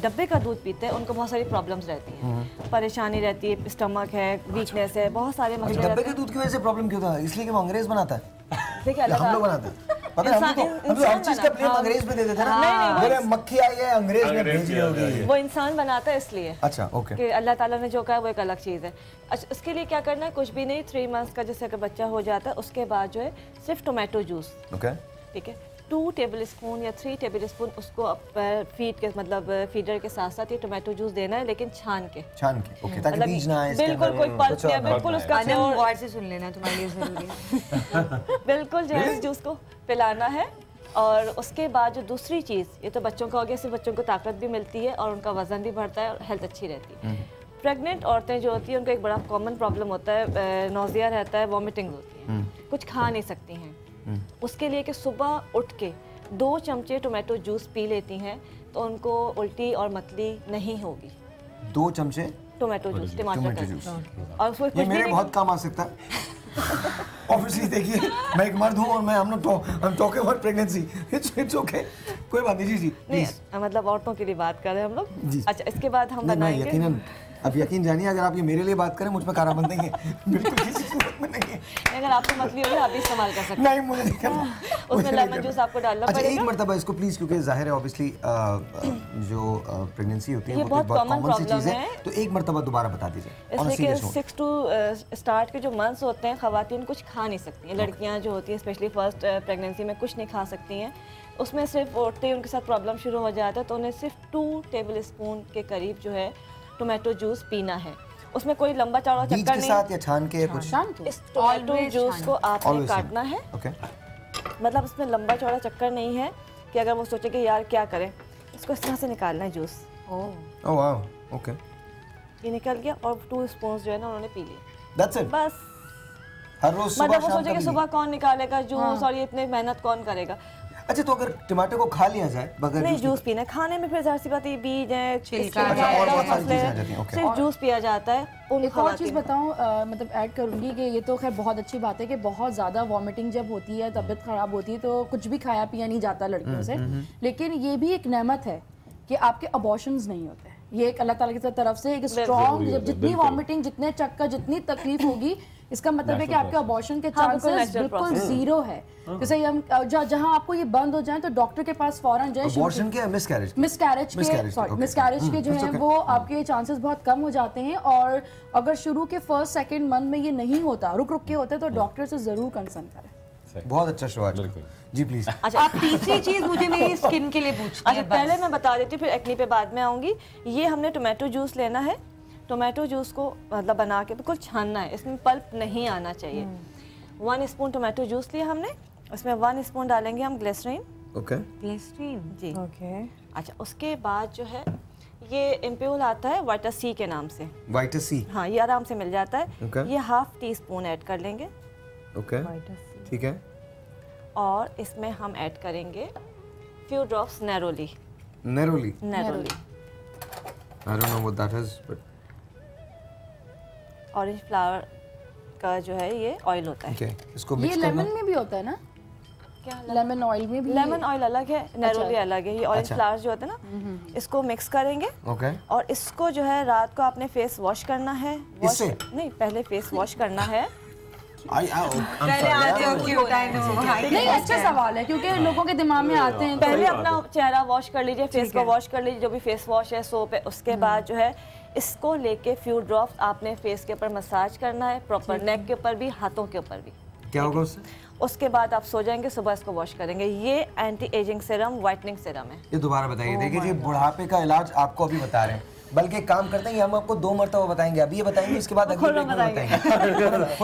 डब्बे का दूध पीते हैं उनको बहुत सारी प्रॉब्लम्स रहती हैं, परेशानी रहती है, स्टमक है, वीकनेस है, बहुत सारे मसले। डब्बे के दूध की वजह से प्रॉब्लम क्यों था? इसलिए कि वो अंग्रेज बनाता है? देखिए हम लोग बनाते हैं, पता है हमको, हम लोग हर चीज का ब्लेम अंग्रेज पे दे देते हैं ना। बोले मक्खी आई है, अंग्रेज ने भेजी होगी। वो इंसान बनाता है इसलिए। अच्छा, ओके। कि अल्लाह ताला ने जो कहा वो एक अलग चीज़ है। अच्छा, उसके लिए क्या करना है? कुछ भी नहीं, 3 मंथ्स का जैसे अगर बच्चा हो जाता है उसके बाद जो है सिर्फ टोमेटो जूस, ओके, ठीक है, 2 टेबल स्पून या 3 टेबल स्पून उसको फीड के मतलब फीडर के साथ साथ ये टोमेटो जूस देना है, लेकिन छान के, ओके, ताकि बीज ना आए, बिल्कुल कोई पल्प नहीं, बिल्कुल उसका गौर से सुन लेना, तुम्हारे लिए जरूरी है। बिल्कुल जो है इस जूस को पिलाना है। और उसके बाद जो दूसरी चीज़, ये तो बच्चों का हो गया, इससे बच्चों को ताकत भी मिलती है और उनका वजन भी बढ़ता है और हेल्थ अच्छी रहती है। प्रेग्नेंट औरतें जो होती हैं उनको एक बड़ा कॉमन प्रॉब्लम होता है, नोजिया रहता है, वॉमिटिंग होती है, कुछ खा नहीं सकती हैं। उसके लिए कि सुबह उठ के 2 चमचे टोमेटो जूस पी लेती हैं तो उनको उल्टी और मतली नहीं होगी। 2 चमचे टोमेटो जूस, टमाटर का जूस, और उसमें ये मेरे बहुत काम आ सकता है। ऑब्वियसली देखिए, मैं एक मर्द हूँ और मैं हम talking about pregnancy, it's okay, कोई बात नहीं जी। नहीं, मतलब औरतों के लिए बात कर रहे हैं हम लोग। अच्छा, इसके बाद हम बनाएंगे, यकीनन अब यकीन जानिए, अगर आप ये मेरे लिए बात करें, मुझ पर काराबंद नहीं है, बिल्कुल किसी सूरत में नहीं है। अगर आपको मतली हो आप भी इस्तेमाल कर सकते हैं। नहीं, मुझे नहीं करना, उसमें लेमन जूस आपको डालना पड़ेगा। अच्छा, एक मरतबा इसको प्लीज, क्योंकि जाहिर है ऑब्वियसली जो प्रेगनेंसी होती है वो बहुत कॉमन सी चीज़ है, तो एक मरतबा दोबारा बता दीजिए। इसलिए 6 टू स्टार्ट के जो मंथ्स होते हैं, खवातीन कुछ खा नहीं सकती हैं, लड़कियाँ जो होती हैं स्पेशली फर्स्ट प्रेगनेंसी में कुछ नहीं खा सकती हैं। उसमें सिर्फ उठते ही उनके साथ प्रॉब्लम शुरू हो जाता है, तो उन्हें सिर्फ 2 टेबल स्पून के करीब जो है टोमेटो जूस पीना है। उसमें कोई लंबा चौड़ा चक्कर नहीं, साथ या छान के कुछ, इस टोमेटो जूस को आपने काटना है, ओके, मतलब इसमें लंबा चौड़ा चक्कर नहीं है कि अगर वो सोचे कि यार क्या करें, इसको इस तरह से निकालना है जूस। ओह वाओ, ओके, ये निकल गया और 2 स्पून जो है ना उन्होंने पी लिए, दैट्स इट। बस हर रोज सुबह, मतलब वो सोचे कि सुबह कौन निकालेगा जूस और ये इतने मेहनत कौन करेगा। अच्छा, तो अगर टमाटर को खा लिया जाए बगैर नहीं, जूस पीना है। खाने में फिर जाहिर सी बात है बीज है, अच्छा, और बहुत सारी चीजें आ जाती हैं। सिर्फ जूस पिया जाता है। एक और चीज़ बताऊँ, मतलब ऐड करूँगी कि ये तो खैर बहुत अच्छी बात है कि बहुत ज़्यादा वॉमिटिंग जब होती है, तबीयत ख़राब होती है, तो कुछ भी खाया पिया नहीं जाता लड़कियों से। लेकिन ये भी एक नेमत है कि आपके अबॉर्शंस नहीं होते। ये एक अल्लाह ताला की तरफ से एक स्ट्रॉन्ग, जब जितनी वॉमिटिंग, जितने चक्कर, जितनी तकलीफ होगी, इसका मतलब है कि आपके अबॉर्शन के चांसेस बिल्कुल जीरो है। जैसे हम जहां आपको ये बंद हो जाए तो डॉक्टर के पास फौरन जाए। अबॉर्शन के मिसकैरेज के जो है वो आपके चांसेस बहुत कम हो जाते हैं। और अगर शुरू के फर्स्ट सेकंड मंथ में ये नहीं होता, रुक रुक के होता है, तो डॉक्टर से जरूर कंसल्ट करें। बहुत अच्छा शो आज जी, प्लीज। अच्छा, आप तीसरी चीज मुझे मेरी स्किन के लिए पूछती अच्छा, पहले मैं बता देती हूँ, फिर एक्ने पे बाद में आऊंगी। ये हमने टोमेटो जूस लेना है। टोमेटो जूस को मतलब बना के बिल्कुल छानना है, इसमें पल्प नहीं आना चाहिए। 1 स्पून टोमेटो जूस लिया हमने, उसमें 1 स्पून डालेंगे हम ग्लिसरीन। ओके, ग्लिसरीन जी। ओके। अच्छा, उसके बाद जो है ये इम्प्यूल आता है वाइटा सी के नाम से। वाइटा सी, हाँ, ये आराम से मिल जाता है। ये ½ टीस्पून ऐड कर लेंगे। ओके, ठीक है। और इसमें हम ऐड करेंगे few drops neroli. Neroli, neroli, I don't know what that is, but orange flower का जो है ये ऑयल होता है। okay, इसको मिक्स ये करना। लेमन में भी होता है ना? क्या लेमन ऑयल में भी? लेमन ऑयल अलग है, नेरोली अलग है। ये ऑरेंज फ्लावर्स जो होते हैं ना, इसको मिक्स करेंगे। ओके, और इसको जो है रात को आपने फेस वॉश करना है। इससे? नहीं, पहले फेस वॉश करना है। नहीं, अच्छा सवाल है क्योंकि लोगों के दिमाग में आते हैं। पहले अपना चेहरा वॉश कर लीजिए, फेस को वॉश कर लीजिए, जो भी फेस वॉश है, सोप है। उसके बाद जो है इसको लेके फ्यू ड्रॉप्स आपने फेस के ऊपर मसाज करना है, प्रॉपर नेक के ऊपर भी, हाथों के ऊपर भी। क्या होगा उससे? उसके बाद आप सो जाएंगे, सुबह इसको वॉश करेंगे। ये anti ageing serum, whitening serum है। ये दोबारा बताइए। देखिए जी, बुढ़ापे का इलाज आपको अभी बता रहे हैं, बल्कि एक काम करते हैं, हम आपको 2 मरतबा बताएंगे। अभी ये बताएंगे, इसके बाद अगले ब्रेक में बताएंगे।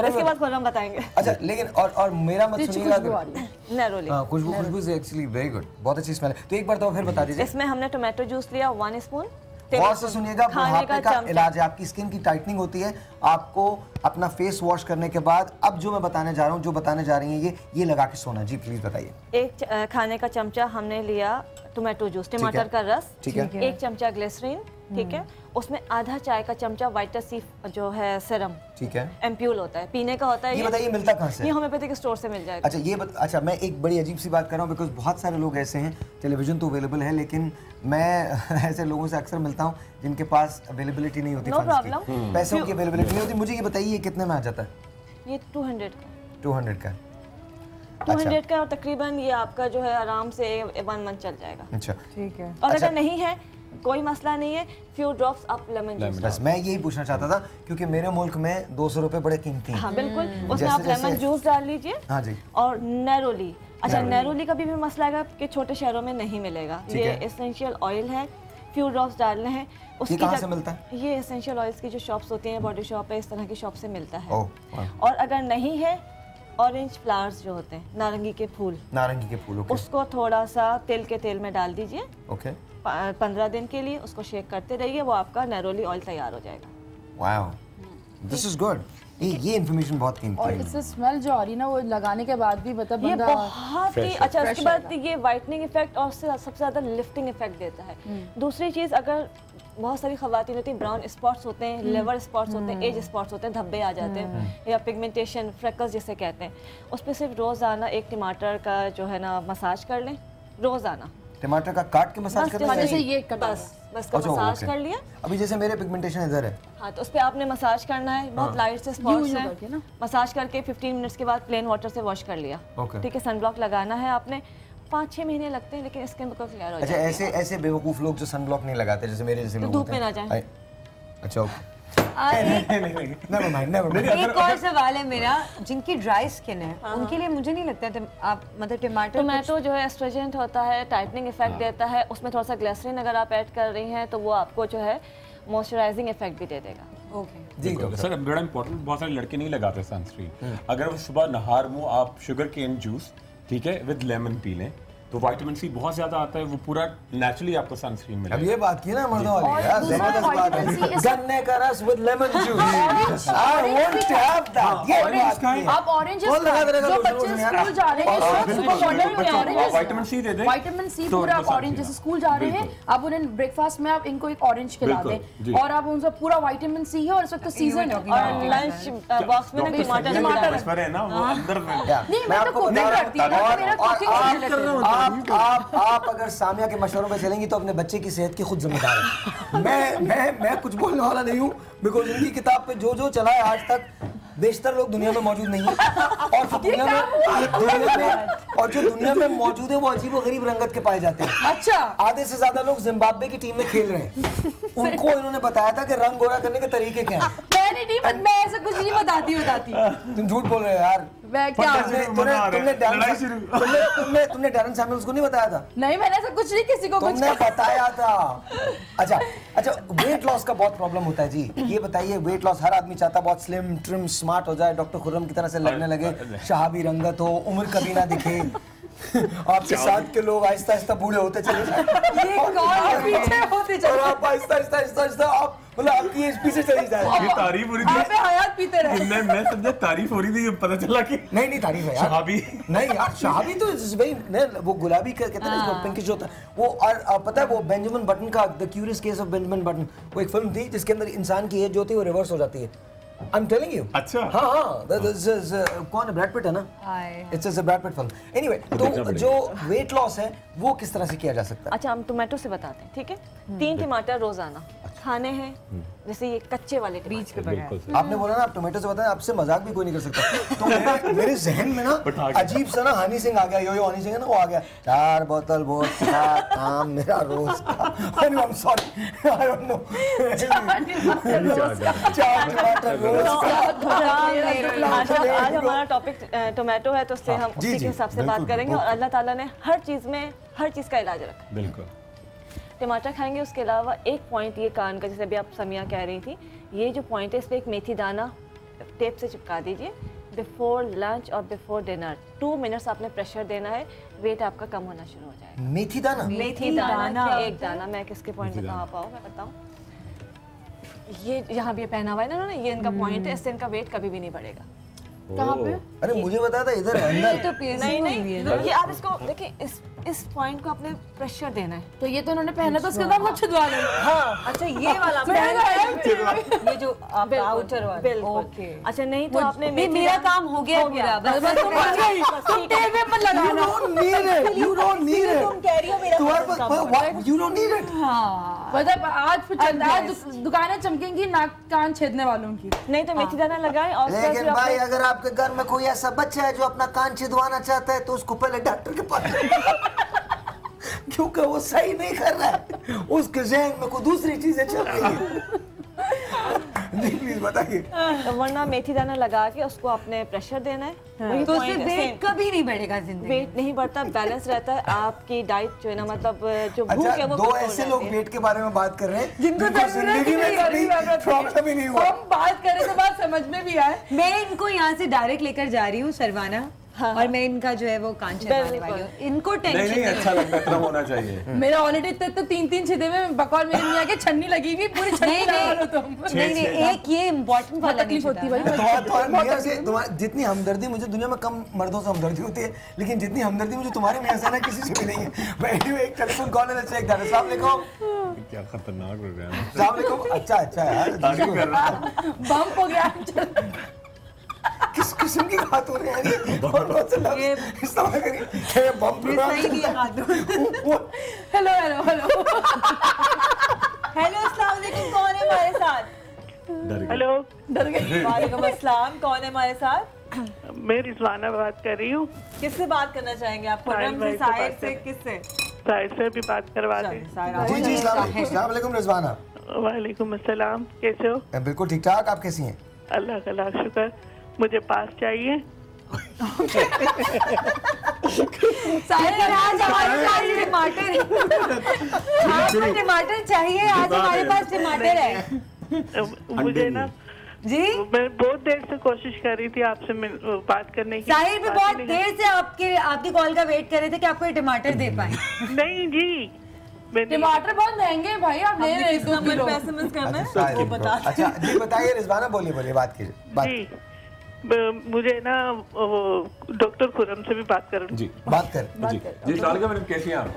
इसके बाद खुरम बताएंगे। अच्छा, लेकिन और मेरा मत सुनिएगा। नेरोली, हाँ, खुशबू इज एक्चुअली वेरी गुड, बहुत अच्छी स्मेल है। तो एक बार तो फिर बता दीजिए। इसमें हमने टोमेटो जूस लिया 1 स्पून। गौर से सुनिएगा, बुढ़ापे का इलाज है, आपकी स्किन की टाइटनिंग होती है। आपको अपना फेस वॉश करने के बाद अब जो मैं बताने जा रहा हूँ, जो बताने जा रही हैं, ये लगा के सोना। जी प्लीज बताइए। 1 खाने का चमचा हमने लिया टोमेटो जूस, टमाटर का रस, ठीक है। 1 चमचा ग्लिसरीन, ठीक है। उसमें आधा चाय का चमचा वाइटा सी जो है सीरम, ठीक है। एम्प्यूल होता है, पीने का होता है। ये बताइए मिलता कहाँ से? ये होम्योपैथिक स्टोर से मिल जाएगा। अच्छा, अच्छा, मैं एक बड़ी अजीब सी बात कर रहा हूँ, बिकॉज बहुत सारे लोग ऐसे हैं, टेलीविजन तो अवेलेबल है, लेकिन मैं ऐसे लोगों से अक्सर मिलता हूँ जिनके पास अवेलेबिलिटी नहीं होती, पैसों की अवेलेबिलिटी नहीं होती। मुझे ये बताइए, कितने में आ जाता है? ये 200 का। 200 का? 200 का, और तकरीबन ये आपका जो है आराम से 1 मंथ चल जाएगा। अच्छा, ठीक है। और अगर नहीं है, कोई मसला नहीं है, फ्यू ड्रॉप्स आप लेमन जूस। बस मैं यही पूछना चाहता था, क्योंकि मेरे मुल्क में 200 रुपए बड़े कीमती हैं। हाँ बिल्कुल, उसमें आप लेमन जूस डाल लीजिए। हाँ जी। और नेरोली, अच्छा, नेरोली का भी मसला है कि छोटे शहरों में नहीं मिलेगा। ये एसेंशियल ऑयल है, फ्यू ड्रॉप्स डालने हैं। ये कहाँ से मिलता है? ये एसेंशियल ऑयल्स की जो शॉप्स होती हैं, बॉडी शॉप है, इस तरह की शॉप से मिलता है। और अगर नहीं है, ऑरेंज फ्लावर्स जो होते हैं, नारंगी के फूल, उसको थोड़ा सा के तेल में डाल दीजिए। ओके, 15 दिन के लिए उसको शेक करते रहिए, वो आपका नेरोली ऑयल तैयार हो जाएगा। Wow, this is good. ये इन्फॉर्मेशन बहुत कीमती है। और इससे स्मेल जो आ रही ना, वो लगाने के बाद भी मतलब ये बहुत ही अच्छा। उसके बाद ये वाइटनिंग इफेक्ट और सबसे ज्यादा लिफ्टिंग इफेक्ट देता है। दूसरी चीज, अगर बहुत सारी खवातीन होती हैं, ब्राउन स्पॉट्स होते हैं, लिवर स्पॉट्स होते हैं, एज स्पॉट्स होते हैं, धब्बे आ जाते हैं, या पिगमेंटेशन, फ्रेकल्स जिसे कहते हैं, उस पर सिर्फ रोजाना 1 टमाटर का जो है ना मसाज कर लें, रोजाना। टमाटर का काट के मसाज करना है? जैसे ये बस का मसाज कर लिया। अभी जैसे मेरे पिगमेंटेशन इधर है, हाँ, तो उस पे आपने मसाज करना है, बहुत लाइट से स्पॉट्स हैं, मसाज करके 15 मिनट्स के बाद प्लेन वाटर से वॉश कर लिया। ठीक है, सनब्लॉक लगाना है आपने। 5-6 महीने लगते हैं, लेकिन स्किन बिल्कुल क्लियर हो जाती है। अच्छा, ऐसे बेवकूफ लोग जो सनब्लॉक नहीं लगाते, जैसे मेरे जैसे लोग धूप में ना जाएं। अच्छा, ओके। एक और सवाल है मेरा, जिनकी ड्राई स्किन है, उनके लिए मुझे नहीं लगता आप मतलब टोमेटो जो है एस्ट्रोजेंट होता है, टाइटनिंग इफेक्ट देता है, उसमें थोड़ा सा ग्लिसरीन अगर आप ऐड कर रही हैं तो वो आपको जो है मॉइस्चराइजिंग इफेक्ट भी दे देगा। ओके सर, बड़ा इंपॉर्टेंट, बहुत सारे लड़के नहीं लगाते सनस्क्रीन। अगर वो सुबह नहार मुंह आप शुगर केन जूस, ठीक है, विद लेमन पी लें, तो विटामिन सी बहुत ज्यादा आता है, वो पूरा नेचुरली आपको सनस्क्रीन मिलेगा। अब ये बात की ना मर्दों वाली यार, जबरदस्त बात है। गन्ने का रस with lemon juice, I want to have that. ये बात है। आप ऑरेंज जो बच्चे स्कूल जा रहे हैं सुबह मॉर्निंग में ऑरेंज, विटामिन सी दे दें, विटामिन सी पूरा ऑरेंज, जैसे स्कूल जा रहे हैं आप उन्हें ब्रेकफास्ट में आप इनको एक ऑरेंज खिला दें और आप उनसे पूरा विटामिन सी है और इस वक्त सीजन है और लंच बॉक्स में ना टमाटर है ना वो अंदर में। नहीं मैं तो कुकिंग करती हूं, मेरा कुकिंग आप अगर सामिया के मशवरों पे चलेंगी तो अपने बच्चे की सेहत की खुद जिम्मेदार है। मैं कुछ बोलने वाला नहीं हूँ, बिकॉज उनकी किताब पे जो चला है आज तक, बेशतर लोग दुनिया में मौजूद नहीं है और जो दुनिया में मौजूद है वो अजीब और गरीब रंगत के पाए जाते हैं। अच्छा, आधे से ज्यादा लोग जिम्बाब्वे की टीम में खेल रहे हैं। उनको इन्होंने बताया था कि रंग गोरा करने के तरीके क्या हैं। मैं ऐसा कुछ नहीं बताती। तुम झूठ बोल रहे हो यार। मैं क्या तुमने डैरन सैमुअल्स को नहीं बताया था? नहीं, मैंने ऐसा कुछ नहीं किसी को तुमने बताया था। अच्छा, वेट लॉस का बहुत प्रॉब्लम होता है जी। ये बताइए, वेट लॉस हर आदमी चाहता है बहुत स्लिम ट्रिम स्मार्ट हो जाए, डॉक्टर खुर्रम की तरह से लगने लगे, शहाबी रंगत हो, उम्र कभी ना दिखे, आपके साथ के लोग आहिस्ता आहिस्ता बूढ़े होते चले जाए, और आप आहिस्ता आप मतलब आपकी एज पीछे चली जाए। ये तारीफ हो रही थी, हयात पीते रहे। मैं समझा तारीफ हो रही थी, पता चला कि नहीं तारीफ है यार। शहाबी नहीं यार, शहाबी तो भाई वो गुलाबी कहते हैं ना, पिंकिश होता है वो। और पता है वो बेंजामिन बटन का the curious case of Benjamin button, वो एक फिल्म थी जिसके अंदर इंसान की एज जो होती है वो रिवर्स हो जाती है। I am telling you. अच्छा, हाँ, कौन है? ब्रैड पिट है ना? It's a Brad Pitt film. Anyway, तो जो वेट लॉस है वो किस तरह से किया जा सकता है? अच्छा, हम टोमेटो से बताते हैं, ठीक है। 3 टमाटर रोजाना खाने हैं, जैसे ये कच्चे वाले बीज के बगैर। आपने बोला ना आप टोमेटो से बताएं, आपसे मजाक भी कोई नहीं कर सकता। तो मेरे जहन में ना अजीब सा ना हनी सिंह आ गया, यो हनी सिंह है ना, वो आ गया, 4 बोतल वोडका का काम मेरा रोज का। I am sorry, I don't no. 4 टमाटर रोज आज हमारा टॉपिक टोमेटो है, तो उससे हम उसी के हिसाब से बात करेंगे। और अल्लाह ताला ने हर चीज़ का इलाज रखा। बिल्कुल। टमाटर खाएंगे, उसके अलावा एक पॉइंट ये कान का, जैसे अभी आप समिया कह रही थी, ये जो पॉइंट है इस पर एक मेथी दाना टेप से चिपका दीजिए। बिफोर लंच और बिफोर डिनर 2 मिनट्स आपने प्रेशर देना है, वेट आपका कम होना शुरू हो जाएगा। मेथी दाना? मेथी दाना एक दाना, मैं किसके पॉइंट पे कहाँ पाऊँ मैं बताऊँ। ये यहाँ भी पहना हुआ है ना उन्होंने, ये इनका पॉइंट है, इससे इनका वेट कभी भी नहीं बढ़ेगा। कहाँ पे? अरे मुझे बताया था इधर अंदर। तो नहीं, ये आप इसको देखिए, इस पॉइंट को आपने प्रेशर देना है। तो ये तो उन्होंने पहना था, उसके बाद वो छिदवा लेंगे। हाँ, अच्छा ये वाला ये जो आउटर वाला। ओके, अच्छा नहीं तो आपने मेरा काम हो गया पूरा, बस तुम टेप पे मत लगाना। You don't need it. तुम कह रही हो मेरा You don't need it. हाँ, मतलब आज दुकानें चमकेंगी नाक कान छेदने वालों की। नहीं तो मेथी दाना लगाएं। और लेकिन भाई अगर आपके घर में कोई ऐसा बच्चा है जो अपना कान छिदवाना चाहता है तो उसको पहले डॉक्टर के पास क्योंकि वो सही नहीं कर रहा है, उसके ज़हन में कोई दूसरी चीजें चल रही है। प्लीज बताइए। तो वरना मेथी दाना लगा के उसको आपने प्रेशर देना है। तो उससे वेट कभी नहीं बढ़ेगा जिंदगी। वेट नहीं बढ़ता, बैलेंस रहता है। आपकी डाइट जो है ना, मतलब जो भूख है वो 2 ऐसे लोग वेट के बारे में बात कर रहे हैं जिनको जिंदगी में कभी प्रॉब्लम ही नहीं हुआ। हम बात करें तो बात समझ में भी आए। मैं इनको यहाँ से डायरेक्ट लेकर जा रही हूँ शर्वाना, और मैं इनका जो है वो कान छेदवाने वाली हूँ। इनको टेंशन नहीं, अच्छा लगता है, इतना होना चाहिए। मेरा ऑलरेडी तो 3 छिदे में बकौल मेरे मियाँ के छन्नी लगी हुई, पूरी छन्नी लगा लो तुम। नहीं, एक ये इम्पोर्टेंट वाला तकलीफ होती है भाई। जितनी हमदर्दी मुझे दुनिया में कम मर्दों से हमदर्दी होती है, लेकिन जितनी हमदर्दी मुझे तुम्हारे मियाँ से ना किसी से भी नहीं है। एक टेलीफोन कॉल है, चेक कर। अस्सलाम वालेकुम। क्या खतरनाक हो गया। अस्सलाम वालेकुम। अच्छा यार, बम्प हो गया। किस किस्म की बात हो रही है? ये इस्तेमाल करिए बम्प। हेलो अस्सलाम वालेकुम, कौन है हमारे साथ? हेलो, डर गई। वालेकुम अस्सलाम, कौन है हमारे साथ? मैं रिजवाना बात कर रही हूँ। किससे बात करना चाहेंगे आप? खुर्रम से, साहिर से, किससे? साहिर से भी बात करवा दें। जी, अस्सलाम वालेकुम रिजवाना। वालेकुम अस्सलाम, कैसे हो? बिल्कुल ठीक ठाक, आप कैसी हैं? अल्लाह का लाख शुक्र। मुझे पास चाहिए। आज हमारे पास टमाटर, आपको टमाटर चाहिए? आज हमारे पास टमाटर है। मुझे ना जी मैं बहुत देर से कोशिश कर रही थी आपसे बात करने की। साहिर भी बहुत देर से आपकी कॉल का वेट कर रहे थे कि आपको ये टमाटर दे पाए। नहीं जी, टमाटर बहुत महंगे हैं भाई, आप ले रहे हैं। नंबर पे एसएमएस करना है वो बता। अच्छा जी बताइए रिजवाना, बोलिए बात कीजिए। जी मुझे ना डॉक्टर खुरम से भी बात कर जी बात कर जी सालिका मैडम कैसी हैं आप?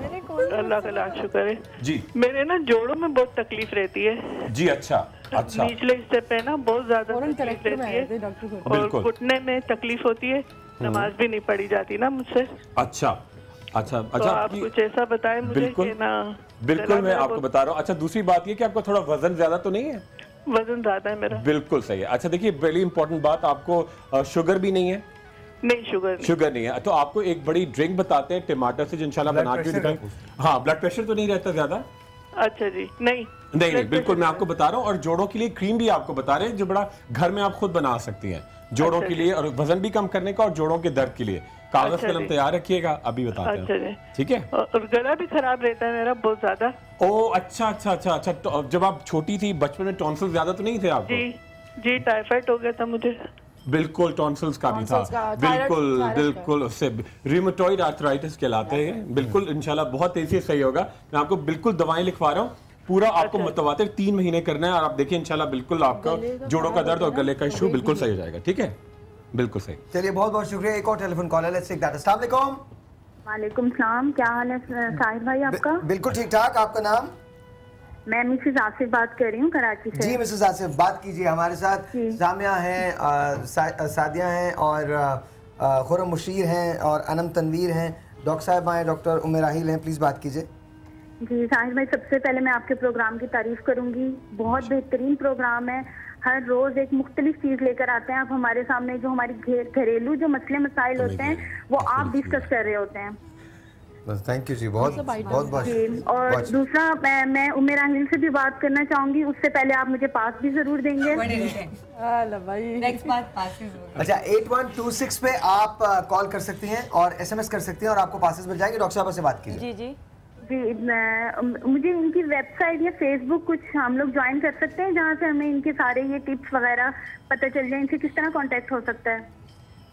अल्लाह का लाख शुक्र है जी। मेरे ना जोड़ों में बहुत तकलीफ रहती है जी। अच्छा निचले हिस्से पे ना बहुत ज्यादा तकलीफ रहती है और घुटने में तकलीफ होती है, नमाज भी नहीं पढ़ी जाती ना मुझसे। अच्छा तो आप कुछ ऐसा बताएं मुझे कि ना। बिल्कुल मैं आपको बता रहा हूँ। अच्छा दूसरी बात ये कि आपका थोड़ा वजन ज्यादा तो नहीं है? वजन ज्यादा है मेरा। बिल्कुल सही है। अच्छा देखिए बड़ी इंपॉर्टेंट बात, आपको शुगर भी नहीं है? नहीं शुगर नहीं है। तो आपको एक बड़ी ड्रिंक बताते हैं टमाटर से, इंशाल्लाह बना के दिखाएं। हाँ ब्लड प्रेशर तो नहीं रहता ज्यादा? अच्छा जी नहीं बिल्कुल मैं आपको बता रहा हूँ। और जोड़ों के लिए क्रीम भी आपको बता रहे हैं जो बड़ा घर में आप खुद बना सकती हैं जोड़ों के लिए, और वजन भी कम करने का और जोड़ों के दर्द के लिए। कागज कलम तैयार रखिएगा, अभी बताते हैं। ठीक है। और गला भी खराब रहता है मेरा बहुत ज्यादा। ओह अच्छा। तो जब आप छोटी थी बचपन में टॉन्सिल ज्यादा तो नहीं थे आपको? जी टाइफाइड हो गया था मुझे। बिल्कुल टॉन्सिल्स का भी था। बिल्कुल उससे रिमेटॉइड आर्थराइटिस कहलाते हैं। बिल्कुल इंशाल्लाह बहुत तेजी से सही होगा। मैं आपको बिल्कुल दवाएं लिखवा रहा हूँ, पूरा आपको मुतवातिर 3 महीने करना है और आप देखिए इंशाल्लाह बिल्कुल आपका जोड़ों का दर्द और गले का इशू बिल्कुल सही हो जाएगा। ठीक है बिल्कुल सही। चलिए बहुत शुक्रिया। एक और टेलीफोन कॉल है, लेट्स टेक दैट। अस्सलाम वालेकुम। वालेकुम सलाम, क्या हाल है साहिर भाई आपका? बिल्कुल ठीक ठाक। आपका नाम? मैं मिसेस आसिफ बात कर रही हूँ कराची से। जी मिसेस आसिफ बात कीजिए। हमारे साथ जामिया हैं, सादिया हैं और खुरम मुशीर हैं और अनम तनवीर हैं। डॉक्टर साहब आए, डॉक्टर उम्मे राहिल हैं, प्लीज बात कीजिए। जी साहिर भाई, सबसे पहले मैं आपके प्रोग्राम की तारीफ करूंगी। बहुत बेहतरीन प्रोग्राम है, हर रोज एक मुख्तलिफ चीज लेकर आते हैं आप हमारे सामने। जो हमारी घरेलू जो मसले मसाइल होते हैं वो आप डिस्कस कर रहे होते हैं। थैंक यू जी, बहुत और दूसरा मैं उम्मे राहिल से भी बात करना चाहूंगी, उससे पहले आप मुझे पास भी जरूर देंगे। अच्छा 8126 पे आप कॉल कर सकती हैं और SMS कर सकती हैं और आपको पासेस मिल जाएंगे। डॉक्टर साहब से बात कीजिए। जी मुझे इनकी वेबसाइट या फेसबुक कुछ हम लोग ज्वाइन कर सकते हैं जहाँ से हमें इनके सारे ये टिप्स वगैरह पता चल जाए। इनसे किस तरह कांटेक्ट हो सकता है?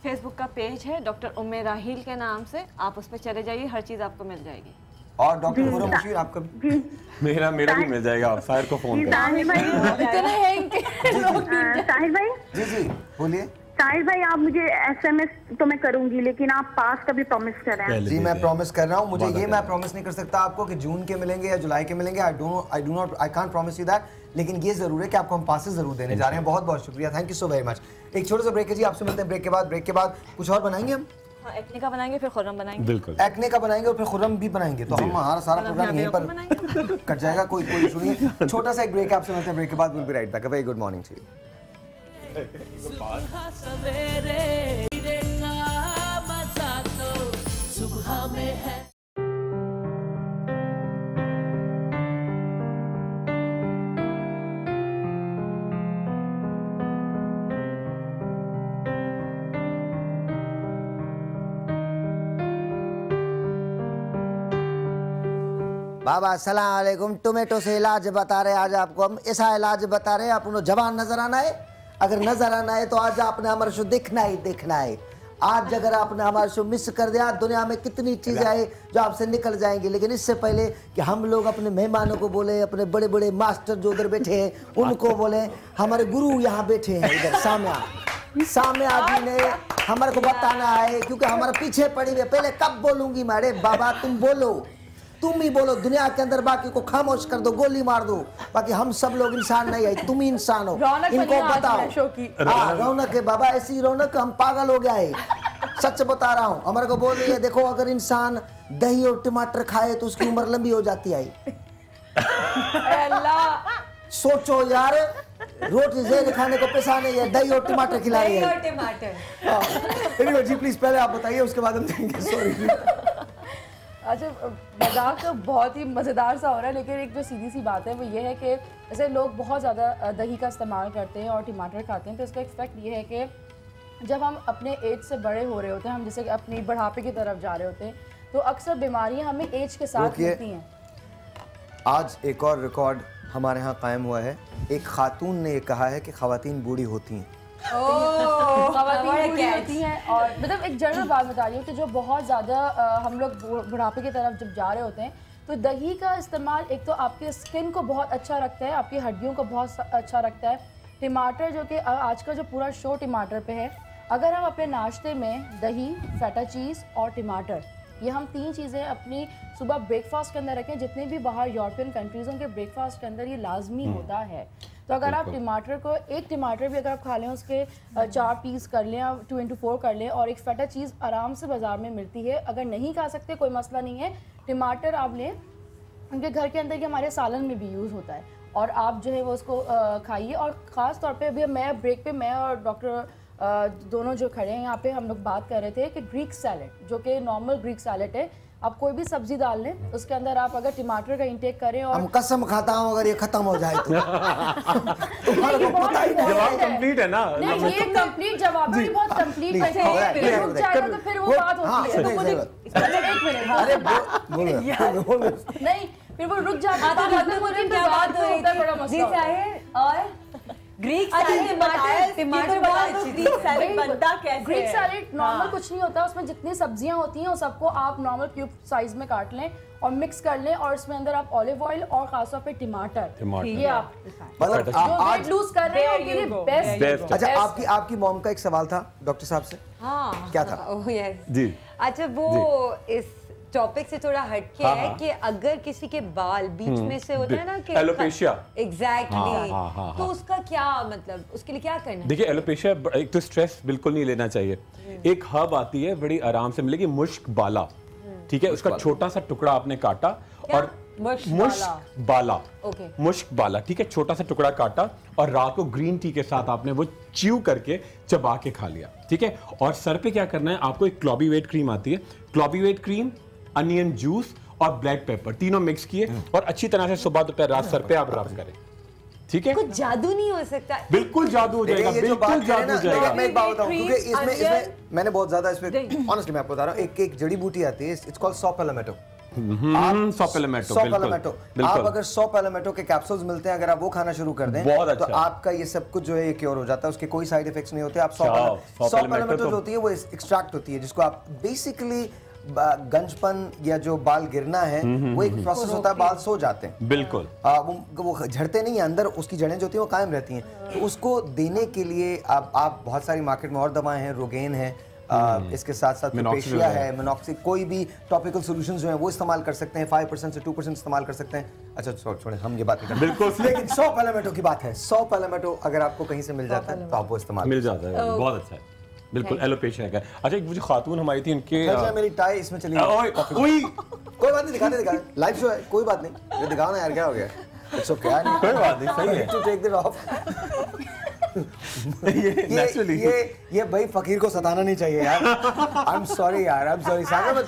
फेसबुक का पेज है डॉक्टर उम्मे राहिल के नाम से, आप उस पर चले जाइए, हर चीज आपको मिल जाएगी। और डॉक्टर खुरम मुशीर आपका भी? मेरा भी मिल जाएगा। आप साहिर को फोन करें। साहिर भाई जी बोलिए। साहिर भाई आप मुझे SMS तो मैं करूंगी, लेकिन आप पास का भी प्रॉमिस कर रहे हैं। जी मैं प्रॉमिस कर रहा हूँ। मुझे ये मैं प्रॉमिस नहीं कर सकता आपको कि जून के मिलेंगे या जुलाई के मिलेंगे। I can't promise you that, लेकिन ये जरूर है कि आपको हम पासेस जरूर देने जा रहे हैं। बहुत शुक्रिया, thank you so very much. एक छोटा सा ब्रेक है जी, आपसे मिलते हैं ब्रेक के बाद कुछ और बनाएंगे हम। एक्ने का बनाएंगे फिर खुर्रम बनाएंगे। बिल्कुल एक्ने का बनाएंगे और फिर खुर्रम भी बनाएंगे। तो हम हमारा सारा प्रोग्राम यहीं पर कट जाएगा, कोई इशू नहीं है। छोटा सा एक ब्रेक है, आपसे मिलते हैं ब्रेक के बाद। Will be right back. Very good morning to you. सुबह सवेरे मजा तो सुबह में है। बाबा अस्सलाम वालेकुम। टोमेटो से इलाज बता रहे आज आपको हम, ऐसा इलाज बता रहे आपको जवान नजर आना है। अगर नजर आना है तो आज आपने हमारे शो देखना है। आज अगर आपने हमारे शो मिस कर दिया, दुनिया में कितनी चीजें आए जो आपसे निकल जाएंगी। लेकिन इससे पहले कि हम लोग अपने मेहमानों को बोले, अपने बड़े बड़े मास्टर जो उधर बैठे हैं उनको बोले, हमारे गुरु यहाँ बैठे हैं इधर सामया जी ने हमारे को बताना है, क्योंकि हमारे पीछे पड़ी हुई। पहले कब बोलूंगी मैं? बाबा तुम बोलो, तुम ही बोलो। दुनिया के अंदर बाकी को खामोश कर दो, गोली मार दो। बाकी हम सब लोग इंसान नहीं है, तुम ही इंसान हो। इनको बताओ रौनक है बाबा, ऐसी रौनक हम पागल हो गया है। सच बता रहा हूँ। हमारे को बोल रही है, देखो अगर इंसान दही और टमाटर खाए तो उसकी उम्र लंबी हो जाती है। सोचो यार, रोटी जेल खाने को पैसा नहीं है, दही और टमाटर खिला रही है। जी प्लीज पहले आप बताइए, उसके बाद हम देंगे। सॉरी। अच्छा मजाक तो बहुत ही मज़ेदार सा हो रहा है, लेकिन एक जो सीधी सी बात है वो ये है कि जैसे लोग बहुत ज़्यादा दही का इस्तेमाल करते हैं और टमाटर खाते हैं, तो इसका इफेक्ट ये है कि जब हम अपने एज से बड़े हो रहे होते हैं, हम जैसे अपनी बुढ़ापे की तरफ जा रहे होते हैं, तो अक्सर बीमारियां हमें एज के साथ होती हैं। आज एक और रिकॉर्ड हमारे यहाँ कायम हुआ है। एक खातून ने ये कहा है कि खवातीन बूढ़ी होती हैं। खवातीन बूढ़ी होती हैं और मतलब एक जनरल बात बता रही हूँ कि जो बहुत ज़्यादा हम लोग बुढ़ापे की तरफ जब जा रहे होते हैं तो दही का इस्तेमाल एक तो आपके स्किन को बहुत अच्छा रखता है, आपकी हड्डियों को बहुत अच्छा रखता है। टमाटर जो कि आज का जो पूरा शो टमाटर पे है, अगर हम अपने नाश्ते में दही, फेटा चीज़ और टमाटर, ये हम 3 चीज़ें अपनी सुबह ब्रेकफास्ट के अंदर रखें। जितने भी बाहर यूरोपियन कंट्रीज़ों के ब्रेकफास्ट के अंदर ये लाजमी होता है। तो अगर आप टमाटर को, एक टमाटर भी अगर आप खा लें, उसके 4 पीस कर लें, 2x4 कर लें, और एक फेटा चीज़ आराम से बाज़ार में मिलती है। अगर नहीं खा सकते कोई मसला नहीं है, टमाटर आप लें, उनके घर के अंदर के हमारे सालन में भी यूज़ होता है, और आप जो है वो उसको खाइए। और ख़ास तौर पे अभी मैं ब्रेक पे मैं और डॉक्टर दोनों जो खड़े हैं यहाँ पे, हम लोग बात कर रहे थे कि ग्रीक सैलेड, जो कि नॉर्मल ग्रीक सैलेड है, आप कोई भी सब्जी डाल लें, उसके अंदर आप अगर टमाटर का इंटेक करें और हम कसम खाता हूँ अगर ये खत्म हो जाए तो जवाब कंप्लीट है ना। नहीं, ये कंप्लीट जवाब है, बहुत कंप्लीट है। रुक जाएगा तो फिर वो बात होती है। तो मुझे एक मिनट, अरे नहीं, फिर वो रुक जाता है। मतलब मुझे क्या बात हो रही थी जी साहिर और ग्रीक सैलेड टमाटर ग्रीक सैलेड बनता कैसे? ग्रीक सैलेड नॉर्मल कुछ नहीं होता, उसमें जितनी सब्जियां होती हैं वो सबको आप नॉर्मल क्यूब साइज में काट लें और मिक्स कर लें, और इसमें अंदर आप ऑलिव ऑयल और खासतौर पे टमाटर, ये आप मतलब वेट लूज कर रहे हैं, उनके लिए बेस्ट। अच्छा, आपकी मॉम का एक सवाल था डॉक्टर साहब से। हाँ, क्या था? जी अच्छा, वो इस टॉपिक से थोड़ा हटके है कि अगर किसी के बाल बीच में से होता है ना कि एलोपेशिया, एग्जैक्टली, तो उसका क्या मतलब, उसके लिए क्या करना है? देखिए, एलोपेशिया एक तो स्ट्रेस बिल्कुल नहीं लेना चाहिए। एक हर्ब आती है, बड़ी आराम से मिलेगी, मुश्क बाला, ठीक है, उसका छोटा सा टुकड़ा आपने काटा और मुश्क बाला, मुश्क बाला, ठीक है, छोटा सा टुकड़ा काटा और रात को ग्रीन टी के साथ आपने वो च्यू करके चबा के खा लिया, ठीक है। और सर पे क्या करना है, आपको एक क्लॉबीवेट क्रीम आती है, क्लॉबीवेट क्रीम, अनियन जूस और ब्लैक पेपर, तीनों मिक्स किए और अच्छी तरह से सुबह दोपहर रात सर पे आप रब करें, ठीक है। कुछ जादू नहीं हो सकता? बिल्कुल जादू हो जाएगा, बिल्कुल जादू हो जाएगा। मैं एक बात बताऊं, क्योंकि इसमें मैंने बहुत ज्यादा इसमें ऑनेस्टली मैं आपको बता रहा हूं, एक जड़ी बूटी आती है, इट्स कॉल्ड सॉ पैलेमेटो। आप अगर 100 पैलेमेटो के कैप्सूल्स मिलते हैं, अगर आप वो खाना शुरू कर दें तो आपका ये सब कुछ जो है ये क्योर हो जाता है, उसके कोई साइड इफेक्ट्स नहीं होते। आप 100 पैलेमेटो जो होती है वो एक्सट्रैक्ट होती है, जिसको आप बेसिकली गंजपन या जो बाल गिरना है वो एक प्रोसेस होता है, बाल सो जाते हैं, बिल्कुल वो झड़ते नहीं है, अंदर उसकी जड़ें जो होती हैं वो कायम रहती हैं। तो उसको देने के लिए आप बहुत सारी मार्केट में और दवाएं हैं, रोगेन है, इसके साथ साथ पेशिया है, मिनॉक्सिल, कोई भी टॉपिकल सॉल्यूशंस जो हैं वो इस्तेमाल कर सकते हैं, 5% से 2% इस्तेमाल कर सकते हैं। अच्छा छोड़ें, हम ये बात नहीं करते बिल्कुल, लेकिन 100 पैलेमेटो की बात है, 100 पैलेमेटो अगर आपको कहीं से मिल जाता है तो आप वो इस्तेमाल मिल जाता है, बहुत अच्छा है, बिल्कुल एलोपेशिया का। अच्छा, एक मुझे खातून हमारी थी, उनके मेरी टाई इसमें चली गई, कोई बात नहीं, दिखाते लाइव शो है, कोई बात नहीं, ये दिखाओ ना यार, क्या हो गया? इट्स ओके यार, कोई बात नहीं, सही है, टू टेक दिस ऑफ। ये भाई फकीर को सताना नहीं चाहिए यार, आई एम सॉरी यार, आई एम सॉरी सागर,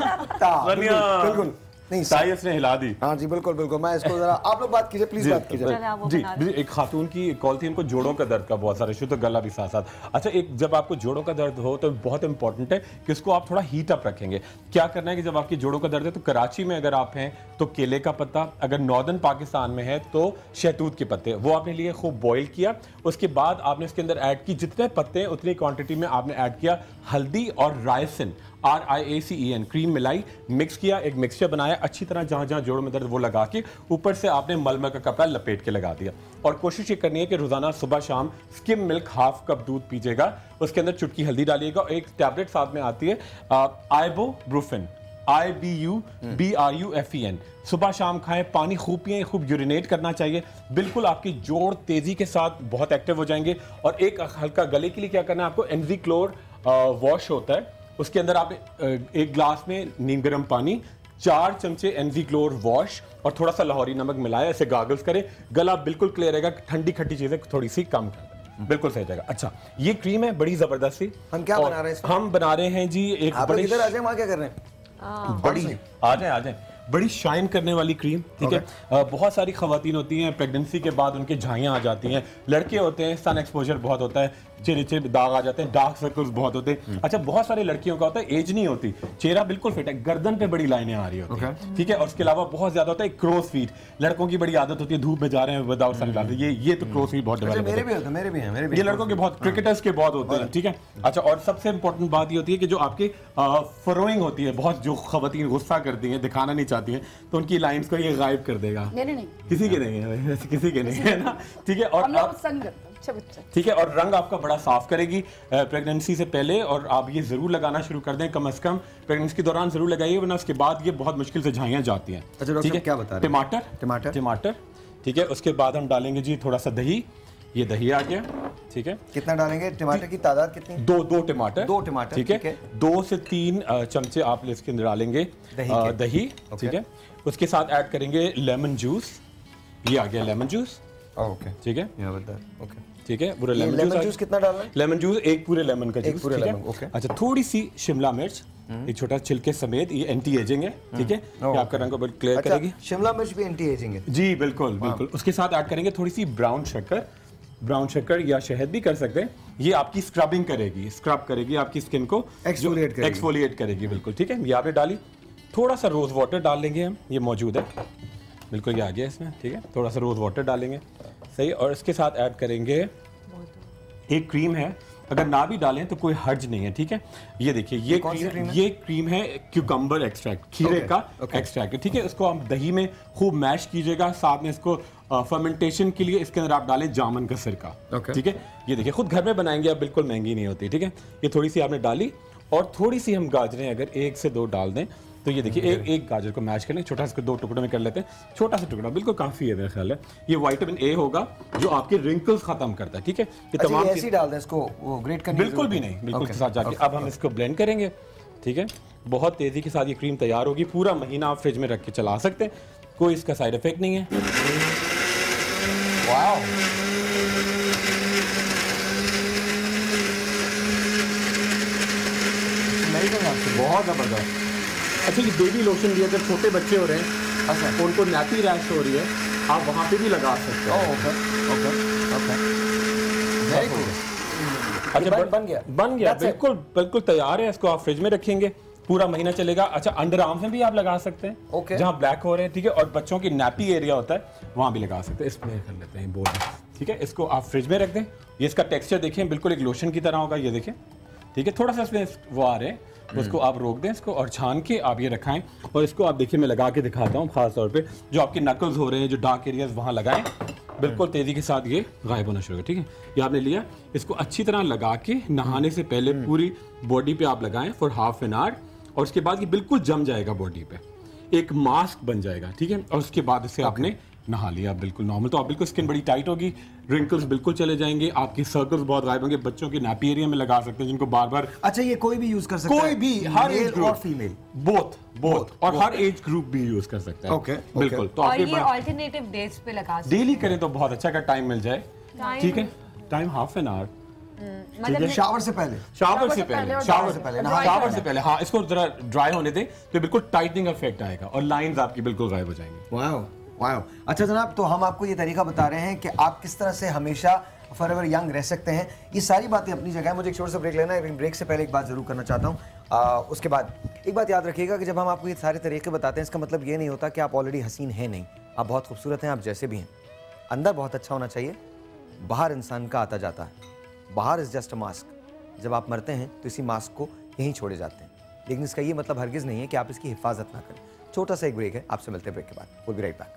बिल्कुल नहीं, साइयस ने हिला दी। हाँ जी, बिल्कुल बिल्कुल, मैं इसको जरा आप लोग बात कीजिए प्लीज, बात कीजिए जी। एक खातून की कॉल थी, इनको जोड़ों का दर्द का बहुत सारा इशू, तो गला भी साथ साथ। अच्छा, एक जब आपको जोड़ों का दर्द हो तो बहुत इंपॉर्टेंट है कि उसको आप थोड़ा हीट अप रखेंगे। क्या करना है कि जब आपकी जोड़ों का दर्द है तो कराची में अगर आप हैं तो केले का पत्ता, अगर नॉर्दर्न पाकिस्तान में है तो शहतूत के पत्ते, वो आपने लिए खूब बॉईल किया, उसके बाद आपने इसके अंदर ऐड की जितने पत्ते हैं उतनी क्वांटिटी में आपने ऐड किया हल्दी और रायसिन, RIACEN, क्रीम मिलाई, मिक्स किया, एक मिक्सचर बनाया, अच्छी तरह जहां जहां जोड़ों में दर्द वो लगा के ऊपर से आपने मलमल का कपड़ा लपेट के लगा दिया। और कोशिश ये करनी है कि रोजाना सुबह शाम स्किम मिल्क हाफ कप दूध पीजिएगा, उसके अंदर चुटकी हल्दी डालिएगा, एक टैबलेट साथ में आती है आइबोब्रूफेन, IBUBRUFEN, सुबह शाम खाएं, पानी खूब पिएं, खूब यूरिनेट करना चाहिए, बिल्कुल आपकी जोड़ तेजी के साथ बहुत एक्टिव हो जाएंगे। और एक हल्का गले के लिए क्या करना है आपको, एनजीक्लोर वॉश होता है, उसके अंदर आप एक ग्लास में नीम गर्म पानी, 4 चमचे एनजीक्लोर वॉश और थोड़ा सा लाहौरी नमक मिलाया, ऐसे गागल्स करें, गला बिल्कुल क्लियर रहेगा, ठंडी खट्टी चीजें थोड़ी सी कम कर, बिल्कुल सही जाएगा। अच्छा, ये क्रीम है बड़ी जबरदस्त सी, हम क्या बना रहे हैं? हम बना रहे हैं जी एक बड़ी, इधर आ जाए, वहां क्या कर रहे हैं? बड़ी आ जाए बड़ी शाइन करने वाली क्रीम, ठीक है। बहुत सारी खवातीन होती हैं प्रेगनेंसी के बाद उनके झाइयाँ आ जाती हैं, लड़के होते हैं सन एक्सपोजर बहुत होता है, चेहरे दाग आ जाते हैं, डार्क सर्कल्स बहुत होते हैं। अच्छा, बहुत सारे लड़कियों का होता है एज नहीं होती, चेहरा बिल्कुल फिट है, गर्दन पे बड़ी लाइनें आ रही होती हैं, ठीक है। और उसके अलावा बहुत ज्यादा होता है क्रोस फीट, लड़कों की बड़ी आदत होती है धूप में जा रहे हैं विदाउट सनग्लासेस, ये तो क्रोस फीट बहुत डेवलप मेरे भी होते हैं, मेरे भी हैं, ये लड़कों के बहुत, क्रिकेटर्स के बहुत होते हैं, ठीक है। अच्छा, और सबसे इंपॉर्टेंट बात ये होती है कि जो आपकी फरोइंग होती है, बहुत जो खवातीन गुस्सा करती हैं, दिखाना नहीं चाहती हैं, तो उनकी लाइंस को ये गायब कर देगा। नहीं, किसी के नहीं है, किसी के नहीं है ना, ठीक है। और ठीक है, और रंग आपका बड़ा साफ करेगी प्रेगनेंसी से पहले, और आप ये जरूर लगाना शुरू कर दें, कम से कम प्रेगनेंसी के दौरान जरूर लगाइए, वरना उसके बाद ये बहुत मुश्किल से झाइयाँ जाती हैं। अच्छा, ठीक है, क्या बता रहे हैं? टमाटर, ठीक है। उसके बाद हम डालेंगे जी थोड़ा सा दही, ये दही आ गया, ठीक है। कितना डालेंगे? टमाटर की तादाद कितनी? दो टमाटर, ठीक है। 2 से 3 चमचे आप इसके अंदर डालेंगे दही, ठीक है। उसके साथ ऐड करेंगे लेमन जूस, ये आ गया लेमन जूस, ओके, ठीक है। ओके, ठीक है। पूरा लेमन जूस कितना डालना है? लेमन जूस 1 पूरे लेमन का जूस, ठीक है। ओके। अच्छा, थोड़ी सी शिमला मिर्च, एक छोटा छिलके समेत, ये एंटी एजिंग है, ठीक है। ये आपका रंग को बिल्कुल क्लियर करेगी। शिमला मिर्च भी एंटी एजिंग है जी, बिल्कुल बिल्कुल। उसके साथ ऐड करेंगे थोड़ी सी ब्राउन शक्कर या शहद भी कर सकते हैं, ये आपकी स्क्रबिंग करेगी, स्क्रब करेगी आपकी स्किन को, एक्सफोलिएट करेगी, बिल्कुल, ठीक है। ये आपने डाली, थोड़ा सा रोज वाटर डाल लेंगे हम, ये मौजूद है, बिल्कुल ये आ गया इसमें, ठीक है। थोड़ा सा रोज वाटर डालेंगे, सही। और इसके साथ ऐड करेंगे एक क्रीम है, अगर ना भी डालें तो कोई हर्ज नहीं है, ठीक है। ये देखिए, ये क्रीम है क्यूकम्बर एक्सट्रैक्ट, खीरे का एक्सट्रैक्ट है, ठीक है। इसको आप दही में खूब मैश कीजिएगा, साथ में इसको फर्मेंटेशन के लिए इसके अंदर आप डालें जामुन का सिरका, ठीक है। ये देखिए, खुद घर में बनाएंगे आप, बिल्कुल महंगी नहीं होती, ठीक है। ये थोड़ी सी आपने डाली, और थोड़ी सी हम गाजरें अगर 1 से 2 डाल दें, तो ये देखिए, एक गाजर को मैश कर लें, छोटा सा 2 टुकड़ों में कर लेते हैं, छोटा सा टुकड़ा बिल्कुल काफी है मेरा ख्याल है। ये विटामिन ए होगा जो आपके रिंकल्स खत्म करता है, ठीक है। ये तमाम ऐसे ही डाल दें इसको, वो ग्रेट करने बिल्कुल भी नहीं, बिल्कुल के साथ जाके अब हम इसको ब्लेंड करेंगे, ठीक है। बहुत तेजी के साथ ये क्रीम तैयार होगी, पूरा महीना आप फ्रिज में रख के चला सकते हैं, कोई इसका साइड इफेक्ट नहीं है। वाओ, बहुत जबरदस्त। अच्छा, ये बेबी लोशन भी अगर छोटे बच्चे हो रहे हैं, अच्छा, उनको नैपी रैश हो रही है, आप वहाँ पे भी लगा सकते हो। अच्छा, बन गया बिल्कुल तैयार है। इसको आप फ्रिज में रखेंगे, पूरा महीना चलेगा। अच्छा, अंडर आर्म्स में भी आप लगा सकते हैं, जहाँ ब्लैक हो रहे हैं, ठीक है। और बच्चों की नैपी एरिया होता है, वहाँ भी लगा सकते हैं। इसमें कर लेते हैं बोर्ड, ठीक है। इसको आप फ्रिज में रख दें। ये इसका टेक्सचर देखें, बिल्कुल एक लोशन की तरह होगा, ये देखें, ठीक है। थोड़ा सा इसमें वो आ रहे हैं, उसको आप रोक दें इसको, और छान के आप ये रखाएं। और इसको आप देखिए, मैं लगा के दिखाता हूँ, खास तौर पे जो आपके नकल्स हो रहे हैं, जो डार्क एरियाज, वहाँ लगाएं, बिल्कुल तेजी के साथ ये गायब होना शुरू हो, ठीक है। ये आपने लिया, इसको अच्छी तरह लगा के नहाने से पहले पूरी बॉडी पे आप लगाएं फॉर हाफ एन आवर, और उसके बाद ये बिल्कुल जम जाएगा बॉडी पे, एक मास्क बन जाएगा, ठीक है। और उसके बाद इससे आपने नहा लिया, बिल्कुल नॉर्मल, तो आप बिल्कुल स्किन बड़ी टाइट होगी, रिंकल्स बिल्कुल चले जाएंगे, आपके सर्कल्स बहुत गायब होंगे। बच्चों के नैपी एरिया में लगा सकते हैं, जिनको बार बार। अच्छा, ये कोई भी यूज कर सकता है? कोई भी, हर एज ग्रुप, और फीमेल, बोथ, और हर एज ग्रुप भी यूज कर सकता है। ओके, बिल्कुल। तो और ये अल्टरनेटिव डेज पे लगा सकते हैं, डेली करें तो बहुत अच्छा, का टाइम मिल जाए, ठीक है। टाइम हाफ एन आवर, मतलब शावर से पहले, हाँ, इसको जरा ड्राई होने दें, तो बिल्कुल टाइटनिंग इफेक्ट आएगा और लाइंस आपकी बिल्कुल गायब हो जाएंगी। वाओ। अच्छा जनाब, तो हम आपको ये तरीका बता रहे हैं कि आप किस तरह से हमेशा फॉरएवर यंग रह सकते हैं। ये सारी बातें अपनी जगह है। मुझे एक छोटा सा ब्रेक लेना है, ब्रेक से पहले एक बात जरूर करना चाहता हूँ। उसके बाद एक बात याद रखिएगा कि जब हम आपको ये सारे तरीके बताते हैं, इसका मतलब ये नहीं होता कि आप ऑलरेडी हसीन हैं, नहीं, आप बहुत खूबसूरत हैं, आप जैसे भी हैं। अंदर बहुत अच्छा होना चाहिए, बाहर इंसान का आता जाता है, बाहर इज जस्ट अ मास्क। जब आप मरते हैं तो इसी मास्क को यहीं छोड़े जाते हैं, लेकिन इसका ये मतलब हरगिज़ नहीं है कि आप इसकी हिफाजत ना करें। छोटा सा एक ब्रेक है, आपसे मिलते हैं ब्रेक के बाद। Will be right back.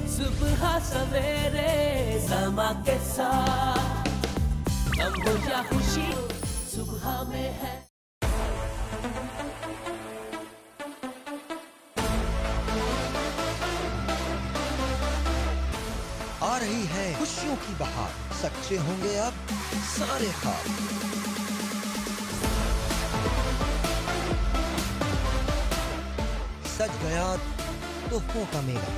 सुबह सवेरे समा के साथ, हम हो या खुशी सुबह में है। आ रही है खुशियों की बहार, सच्चे होंगे अब सारे ख्वाब। सज गया तोहफों का मेला,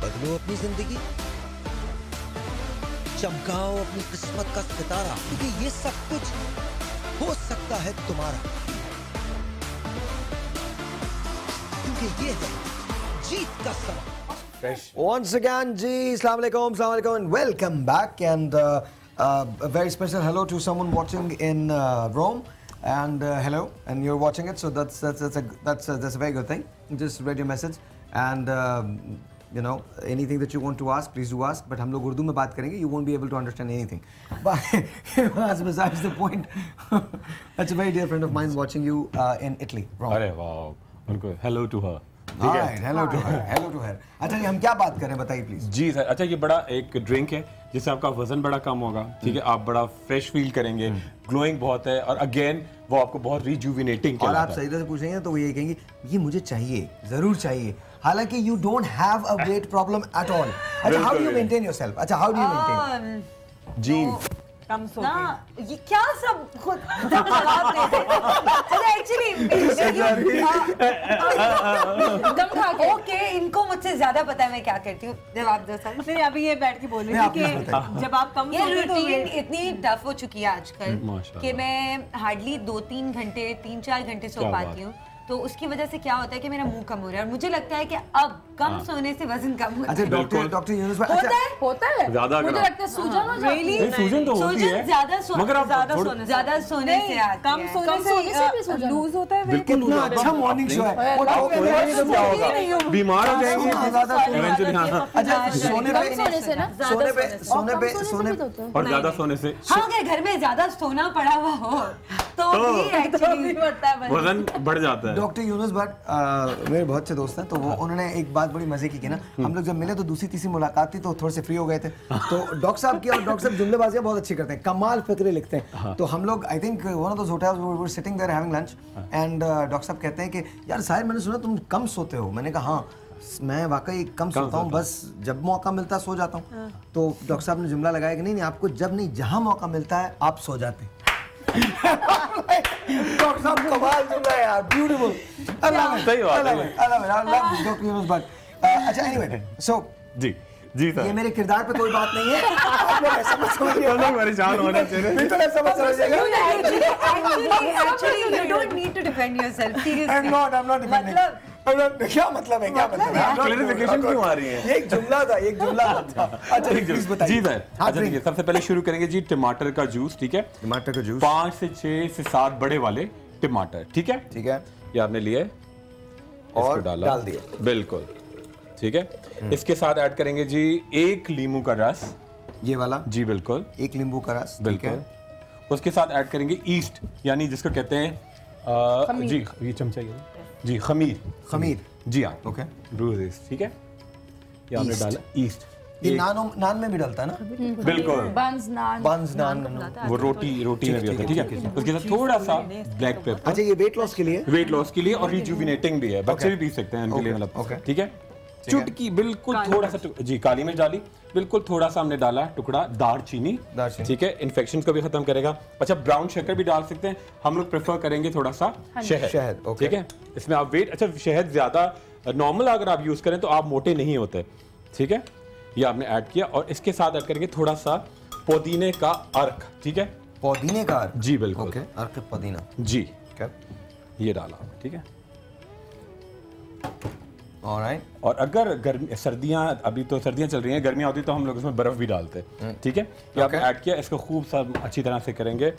बदलो अपनी जिंदगी, चमकाओ अपनी किस्मत का सितारा, क्योंकि ये सब कुछ हो सकता है तुम्हारा, क्योंकि ये है जीत का सवाल। Once again, ji, assalamualaikum, and welcome back, and a very special hello to someone watching in Rome, and hello, and you're watching it, so that's a very good thing. Just read your message, and you know, anything that you want to ask, please do ask. But हम लोग उर्दू में बात करेंगे, you won't be able to understand anything. But besides the point, that's a very dear friend of mine watching you in Italy, Rome. अरे वाह, उनको hello to her. Hello to her, hello to her. अच्छा जी, हम क्या बात करें बताइए प्लीज। जी सर, अच्छा ये बड़ा एक ड्रिंक है जिससे आपका वजन बड़ा कम होगा, ठीक है, आप बड़ा फ्रेश फील करेंगे, ग्लोइंग बहुत है, और अगेन वो आपको बहुत रिजुविनेटिंग और आप सही तरह से पूछेंगे तो वो ये कहेंगे ये मुझे चाहिए, जरूर चाहिए, हालांकि you don't have a weight problem at all. अच्छा, how do you maintain yourself? अच्छा, हाउ डू यू मेंटेन? जी कम सो ना, ये क्या सब खुद जवाब देते हैं। एक्चुअली दम खा के ओके, इनको मुझसे ज्यादा पता है मैं क्या करती हूँ। जवाब दो सर। नहीं, अभी ये बैठ के बोल रही थी कि जब आप कम ये रूटीन इतनी टफ हो चुकी है आजकल कि मैं हार्डली 2-3 घंटे 3-4 घंटे सो पाती हूँ। तो उसकी वजह से क्या होता है कि मेरा मुंह कम हो रहा है, और मुझे लगता है कि अब कम सोने से वजन कम होता है। अच्छा, डॉक्टर यूनुस भाई, होता है ज्यादा, मुझे लगता है सूजन हो जाती है। सूजन तो होती है, मगर आप ज्यादा सोने से कम सोने से लूज होता है। बिल्कुल लूज। अच्छा, मॉर्निंग शो है, बीमार हो जाएंगे। अच्छा, सोने पे और ज्यादा सोने से, हाँ, अगर घर में ज्यादा सोना पड़ा हुआ हो तो एक्चुअली वजन बढ़ जाता है। डॉक्टर यूनुस भट्ट मेरे बहुत से दोस्त हैं, तो वो उन्होंने एक बात बड़ी मजे की ना, हम लोग जब मिले तो दूसरी तीसरी मुलाकात थी तो थोड़े से फ्री हो गए थे, तो डॉक्टर साहब की, और डॉक्टर साहब जुमलेबाजियां बहुत अच्छी करते हैं, कमाल फिक्रे लिखते हैं। तो हम लोग I think one of those hotels we were sitting there having lunch, and doctor साहब कहते हैं कि यार साहिर, मैंने सुना तुम कम सोते हो। मैंने कहा हाँ, मैं वाकई कम सोता हूँ, बस जब मौका मिलता है सो जाता हूँ। तो डॉक्टर साहब ने जुमला लगाया कि नहीं, आपको जब नहीं, जहाँ मौका मिलता है आप सो जाते हैं। डॉक्टर साहब कमाल जुमला है यार, ब्यूटीफुल। सही बात है। I love doctor Yunus Bhatt. अच्छा, एनीवे, सो जी सर, ये मेरे किरदार पे कोई बात नहीं है, आप लोग ऐसा मत समझिए, हम लोग परेशान होने चाहिए, बिल्कुल ऐसा मत समझिएगा। Actually, you don't need to defend yourself. Seriously. I'm not defending. क्या मतलब है? क्लैरिफिकेशन क्यों आ रही है? एक जुमला था। अच्छा, प्लीज बताइए। जी सर, अच्छा देखिए, सबसे पहले शुरू करेंगे जी टमाटर का जूस, ठीक है? टमाटर का जूस 5 से 6 से 7 बड़े वाले टमाटर, ठीक है? ठीक है, ये आपने लिए और डाल दिया, बिल्कुल ठीक है। इसके साथ ऐड करेंगे जी 1 नींबू का रस, ये वाला, जी बिल्कुल 1 नींबू का रस, बिल्कुल। उसके साथ ऐड करेंगे ईस्ट, यानी जिसको कहते हैं जी, ये चमचा जी, खमीर, जी हाँ, ओके, ब्रूज, ठीक है। ये आपने डाला ईस्ट, ये नान में भी डालता है ना? बिल्कुल, बंस नान वो रोटी में भी होता है, ठीक है। उसके साथ थोड़ा सा ब्लैक पेपर। अच्छा, ये वेट लॉस के लिए और रिजुविनेटिंग भी है, बच्चे भी पी सकते हैं इनके लिए, मतलब ठीक है। चुटकी, बिल्कुल थोड़ा सा जी काली मिर्च डाली, बिल्कुल थोड़ा सा हमने डाला टुकड़ा दालचीनी, ठीक है, इन्फेक्शन को भी खत्म करेगा। अच्छा, ब्राउन शक्कर भी डाल सकते हैं, हम लोग प्रेफर करेंगे थोड़ा सा शहद, ठीक है। इसमें आप वेट, अच्छा शहद ज्यादा नॉर्मल अगर आप यूज करें तो आप मोटे नहीं होते, ठीक है। ये आपने ऐड किया, और इसके साथ ऐड करेंगे थोड़ा सा पुदीने का अर्क, ठीक है, पुदीने का अर्क, जी बिल्कुल, अर्क पुदीना, जी ये डाला, ठीक है। और अगर सर्दियां, अभी तो सर्दियां चल रही हैं, गर्मियां होती तो हम लोग इसमें बर्फ भी डालते हैं, ठीक है। ये आपने ऐड किया, इसको खूब सब अच्छी तरह से करेंगे,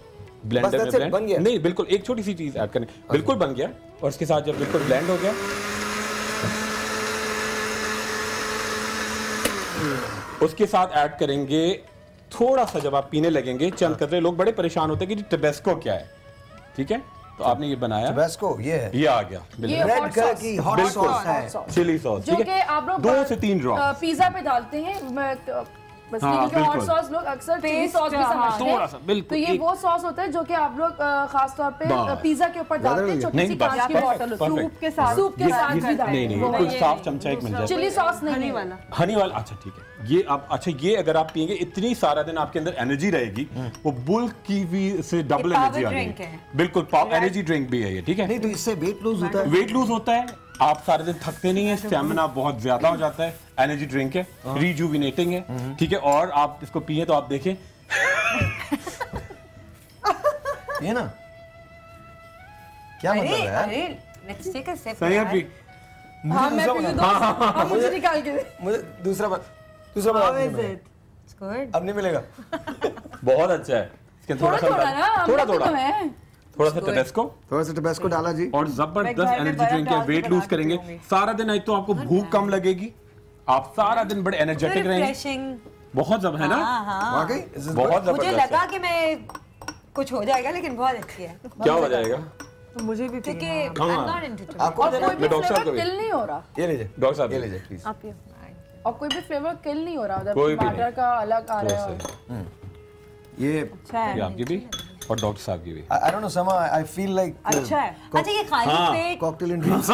ब्लेंडर में ब्लेंड, नहीं बिल्कुल एक छोटी सी चीज ऐड करें, बिल्कुल बन गया। और इसके साथ जब बिल्कुल ब्लेंड हो गया, उसके साथ ऐड करेंगे थोड़ा सा, जब आप पीने लगेंगे, चंद कतरे, लोग बड़े परेशान होते हैं कि टबेस्को क्या है, ठीक है। तो आपने ये बनाया टबेस्को, ये आ गया, रेड कलर की हॉट सॉस है, चिली सॉस, जो कि आप लोग 2 से 3 ड्रॉप पिज्जा पे डालते हैं, बस क्योंकि हॉट सॉस लोग अक्सर चिली सॉस भी समझते हैं, तो ये वो सॉस होता है जो कि आप लोग खास तौर पे पिज्जा के ऊपर डालते हैं, छोटी सी कांच की बोतल, सूप के साथ नहीं, कोई साफ चमचा एक मिल जाए, चिली सॉस नहीं वाला, हनी वाला, अच्छा ठीक है। ये आप, अच्छा ये अगर आप पिएंगे, इतनी सारा दिन आपके अंदर एनर्जी रहेगी, वो बुल कीवी से डबल एनर्जी आ जाएगी, बिल्कुल एनर्जी ड्रिंक भी है ये, ठीक है। नहीं तो इससे वेट लूज होता है, वेट लूज होता है, आप सारे दिन थकते नहीं है, स्टैमिना बहुत ज्यादा हो जाता है, एनर्जी ड्रिंक है, रिजुविनेटिंग है, ठीक है। और आप इसको पिए तो आप देखें ये ना, क्या मतलब है यार? अरे लेट्स टेक अ सिप। सही है भी। हाँ मैं पी दूँ। हाँ मुझे निकाल के दे। मुझे दूसरा बात अब नहीं मिलेगा। बहुत अच्छा है। थोड़ा थोड़ा ना, थोड़ा सा टेबेस्को डाला जी। और जबरदस्त एनर्जी ड्रिंक है, वेट लूज करेंगे सारा दिन। एक तो आपको भूख कम लगेगी, आप सारा दिन बड़े एनर्जेटिक रहेंगे। बहुत जब है ना, वाकई बहुत जबरदस्त। मुझे लगा कि मैं कुछ हो जाएगा, लेकिन बहुत अच्छी है। क्या हो जाएगा? तो मुझे भी क्योंकि I'm not into tobacco। और कोई भी फ्लेवर किल नहीं हो रहा। ये लीजिए डॉक्टर साहब, ये लीजिए प्लीज। आप ये और कोई भी फ्लेवर किल नहीं हो रहा, कोई भी टमाटर का अलग आ रहा है। ये अच्छा है। आपकी भी और डॉक्टर साहब की भी। I don't know, Sama, I feel like अच्छा है। अच्छा ये खाली पेट cocktail and drinks.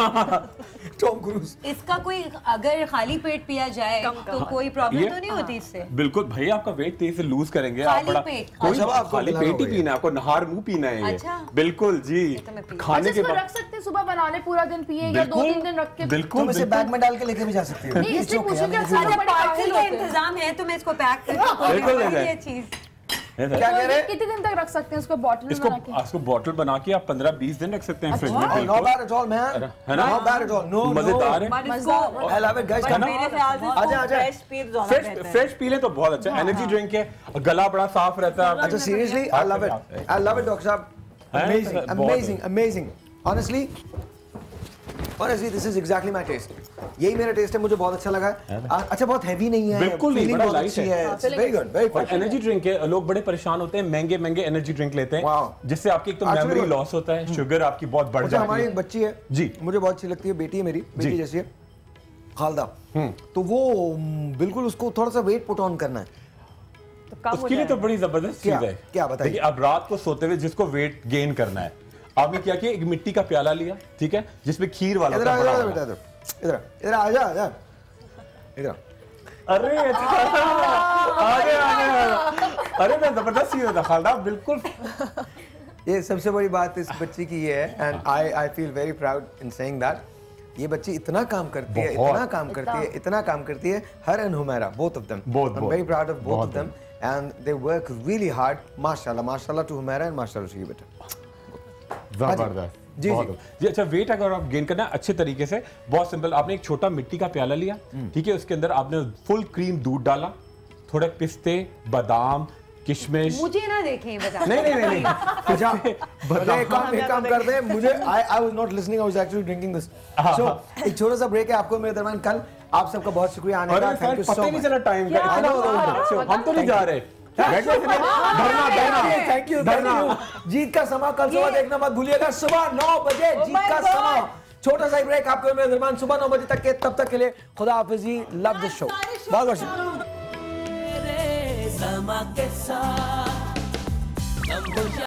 Tom Cruise. इसका कोई अगर खाली पेट पिया जाए तो कोई प्रॉब्लम तो नहीं होती इससे? बिल्कुल भाई, आपका वेट तेज से लूज करेंगे। खाली आप बड़ा पेट। कोई खाली पेट ही पीना है आपको, नहार मुंह पीना है ये। अच्छा। बिल्कुल जी। खाने के बाद रख सकते हैं, सुबह बनाने पूरा दिन पिए या 2-3 दिन रख के। बिल्कुल तुम इसे बैग में डाल के लेके भी जा सकती हो। नहीं इसलिए पूछे कि अच्छा पार्सल का इंतजाम है तो मैं इसको पैक करके ये चीज क्या कह रहे हैं? कितने दिन तक रख सकते हैं इसको बॉटल में बना के? इसको बॉटल बना के आप 15-20 दिन रख सकते हैं फ्रिज में। Not bad at all, man. है ना? Not bad at all. No, मजेदार है। I love it, guys. मेरे ख्याल से फ्रेश पी तो ज्यादा बेहतर है। फ्रेश पी ले तो बहुत अच्छा। एनर्जी ड्रिंक है, गला बड़ा साफ रहता है। अच्छा seriously, I love it. I love it, Dr. Saab. Amazing, amazing, amazing. Honestly, this is exactly my taste. यही मेरा टेस्ट है, मुझे बहुत अच्छा लगा। अच्छा बहुत हैवी नहीं है, बिल्कुल नहीं, बड़ा लाइट है। Very good, very good. Energy drink है, लोग बड़े परेशान होते हैं, महंगे महंगे एनर्जी ड्रिंक लेते हैं, जिससे आपकी एक तो मेमोरी लॉस होता है, शुगर आपकी बहुत बढ़ जाती है। हमारी एक बच्ची है जी, मुझे बहुत अच्छी लगती है, बेटी है मेरी, बेटी जैसी है, खालदा। तो वो बिल्कुल उसको थोड़ा सा वेट पुट ऑन करना है, उसके लिए तो बड़ी जबरदस्त चीज है। क्या बताइए? अब रात को सोते हुए जिसको वेट गेन करना है, आपने क्या किया, एक मिट्टी का प्याला लिया, ठीक है, जिसमें खीर वाला इधर आ जा इधर। अरे अरे मैं जबरदस्त चीज था खालदा, बिल्कुल। ये सबसे बड़ी बात इस बच्ची की ये है, and I feel very proud in saying that ये बच्ची इतना काम करती है, इतना काम करती है, her and Humaira, both of them. I am very proud of both of them and they work really hard. माशाल्लाह टू हुमैरा एंड माशाल्लाह टू ये बेटा। जबरदस्त जी जी। अच्छा वेट अगर आप गेन करना है अच्छे तरीके से, बहुत सिंपल, आपने एक छोटा मिट्टी का प्याला लिया, ठीक है, उसके अंदर आपने फुल क्रीम दूध डाला, थोड़े पिस्ते, बादाम, किशमिश। मुझे ना देखें बादाम। नहीं एक काम कर दे, मुझे I was not listening, I was actually drinking this. So एक छोटा सा ब्रेक है आपको मेरे दरमियान। कल आप सबका बहुत शुक्रिया आने का, थैंक यू सो मच। पता नहीं चला टाइम का, हम तो नहीं जा रहे। Thank you. जीत का समा कल सुबह देखना मत भूलिएगा, सुबह 9 बजे जीत का समा। छोटा सा ब्रेक आपको मेरे दरमियान, सुबह 9 बजे तक के, तब तक के लिए खुदा हाफिज़ जी, लव दिस शो। बहुत बहुत शुक्रिया।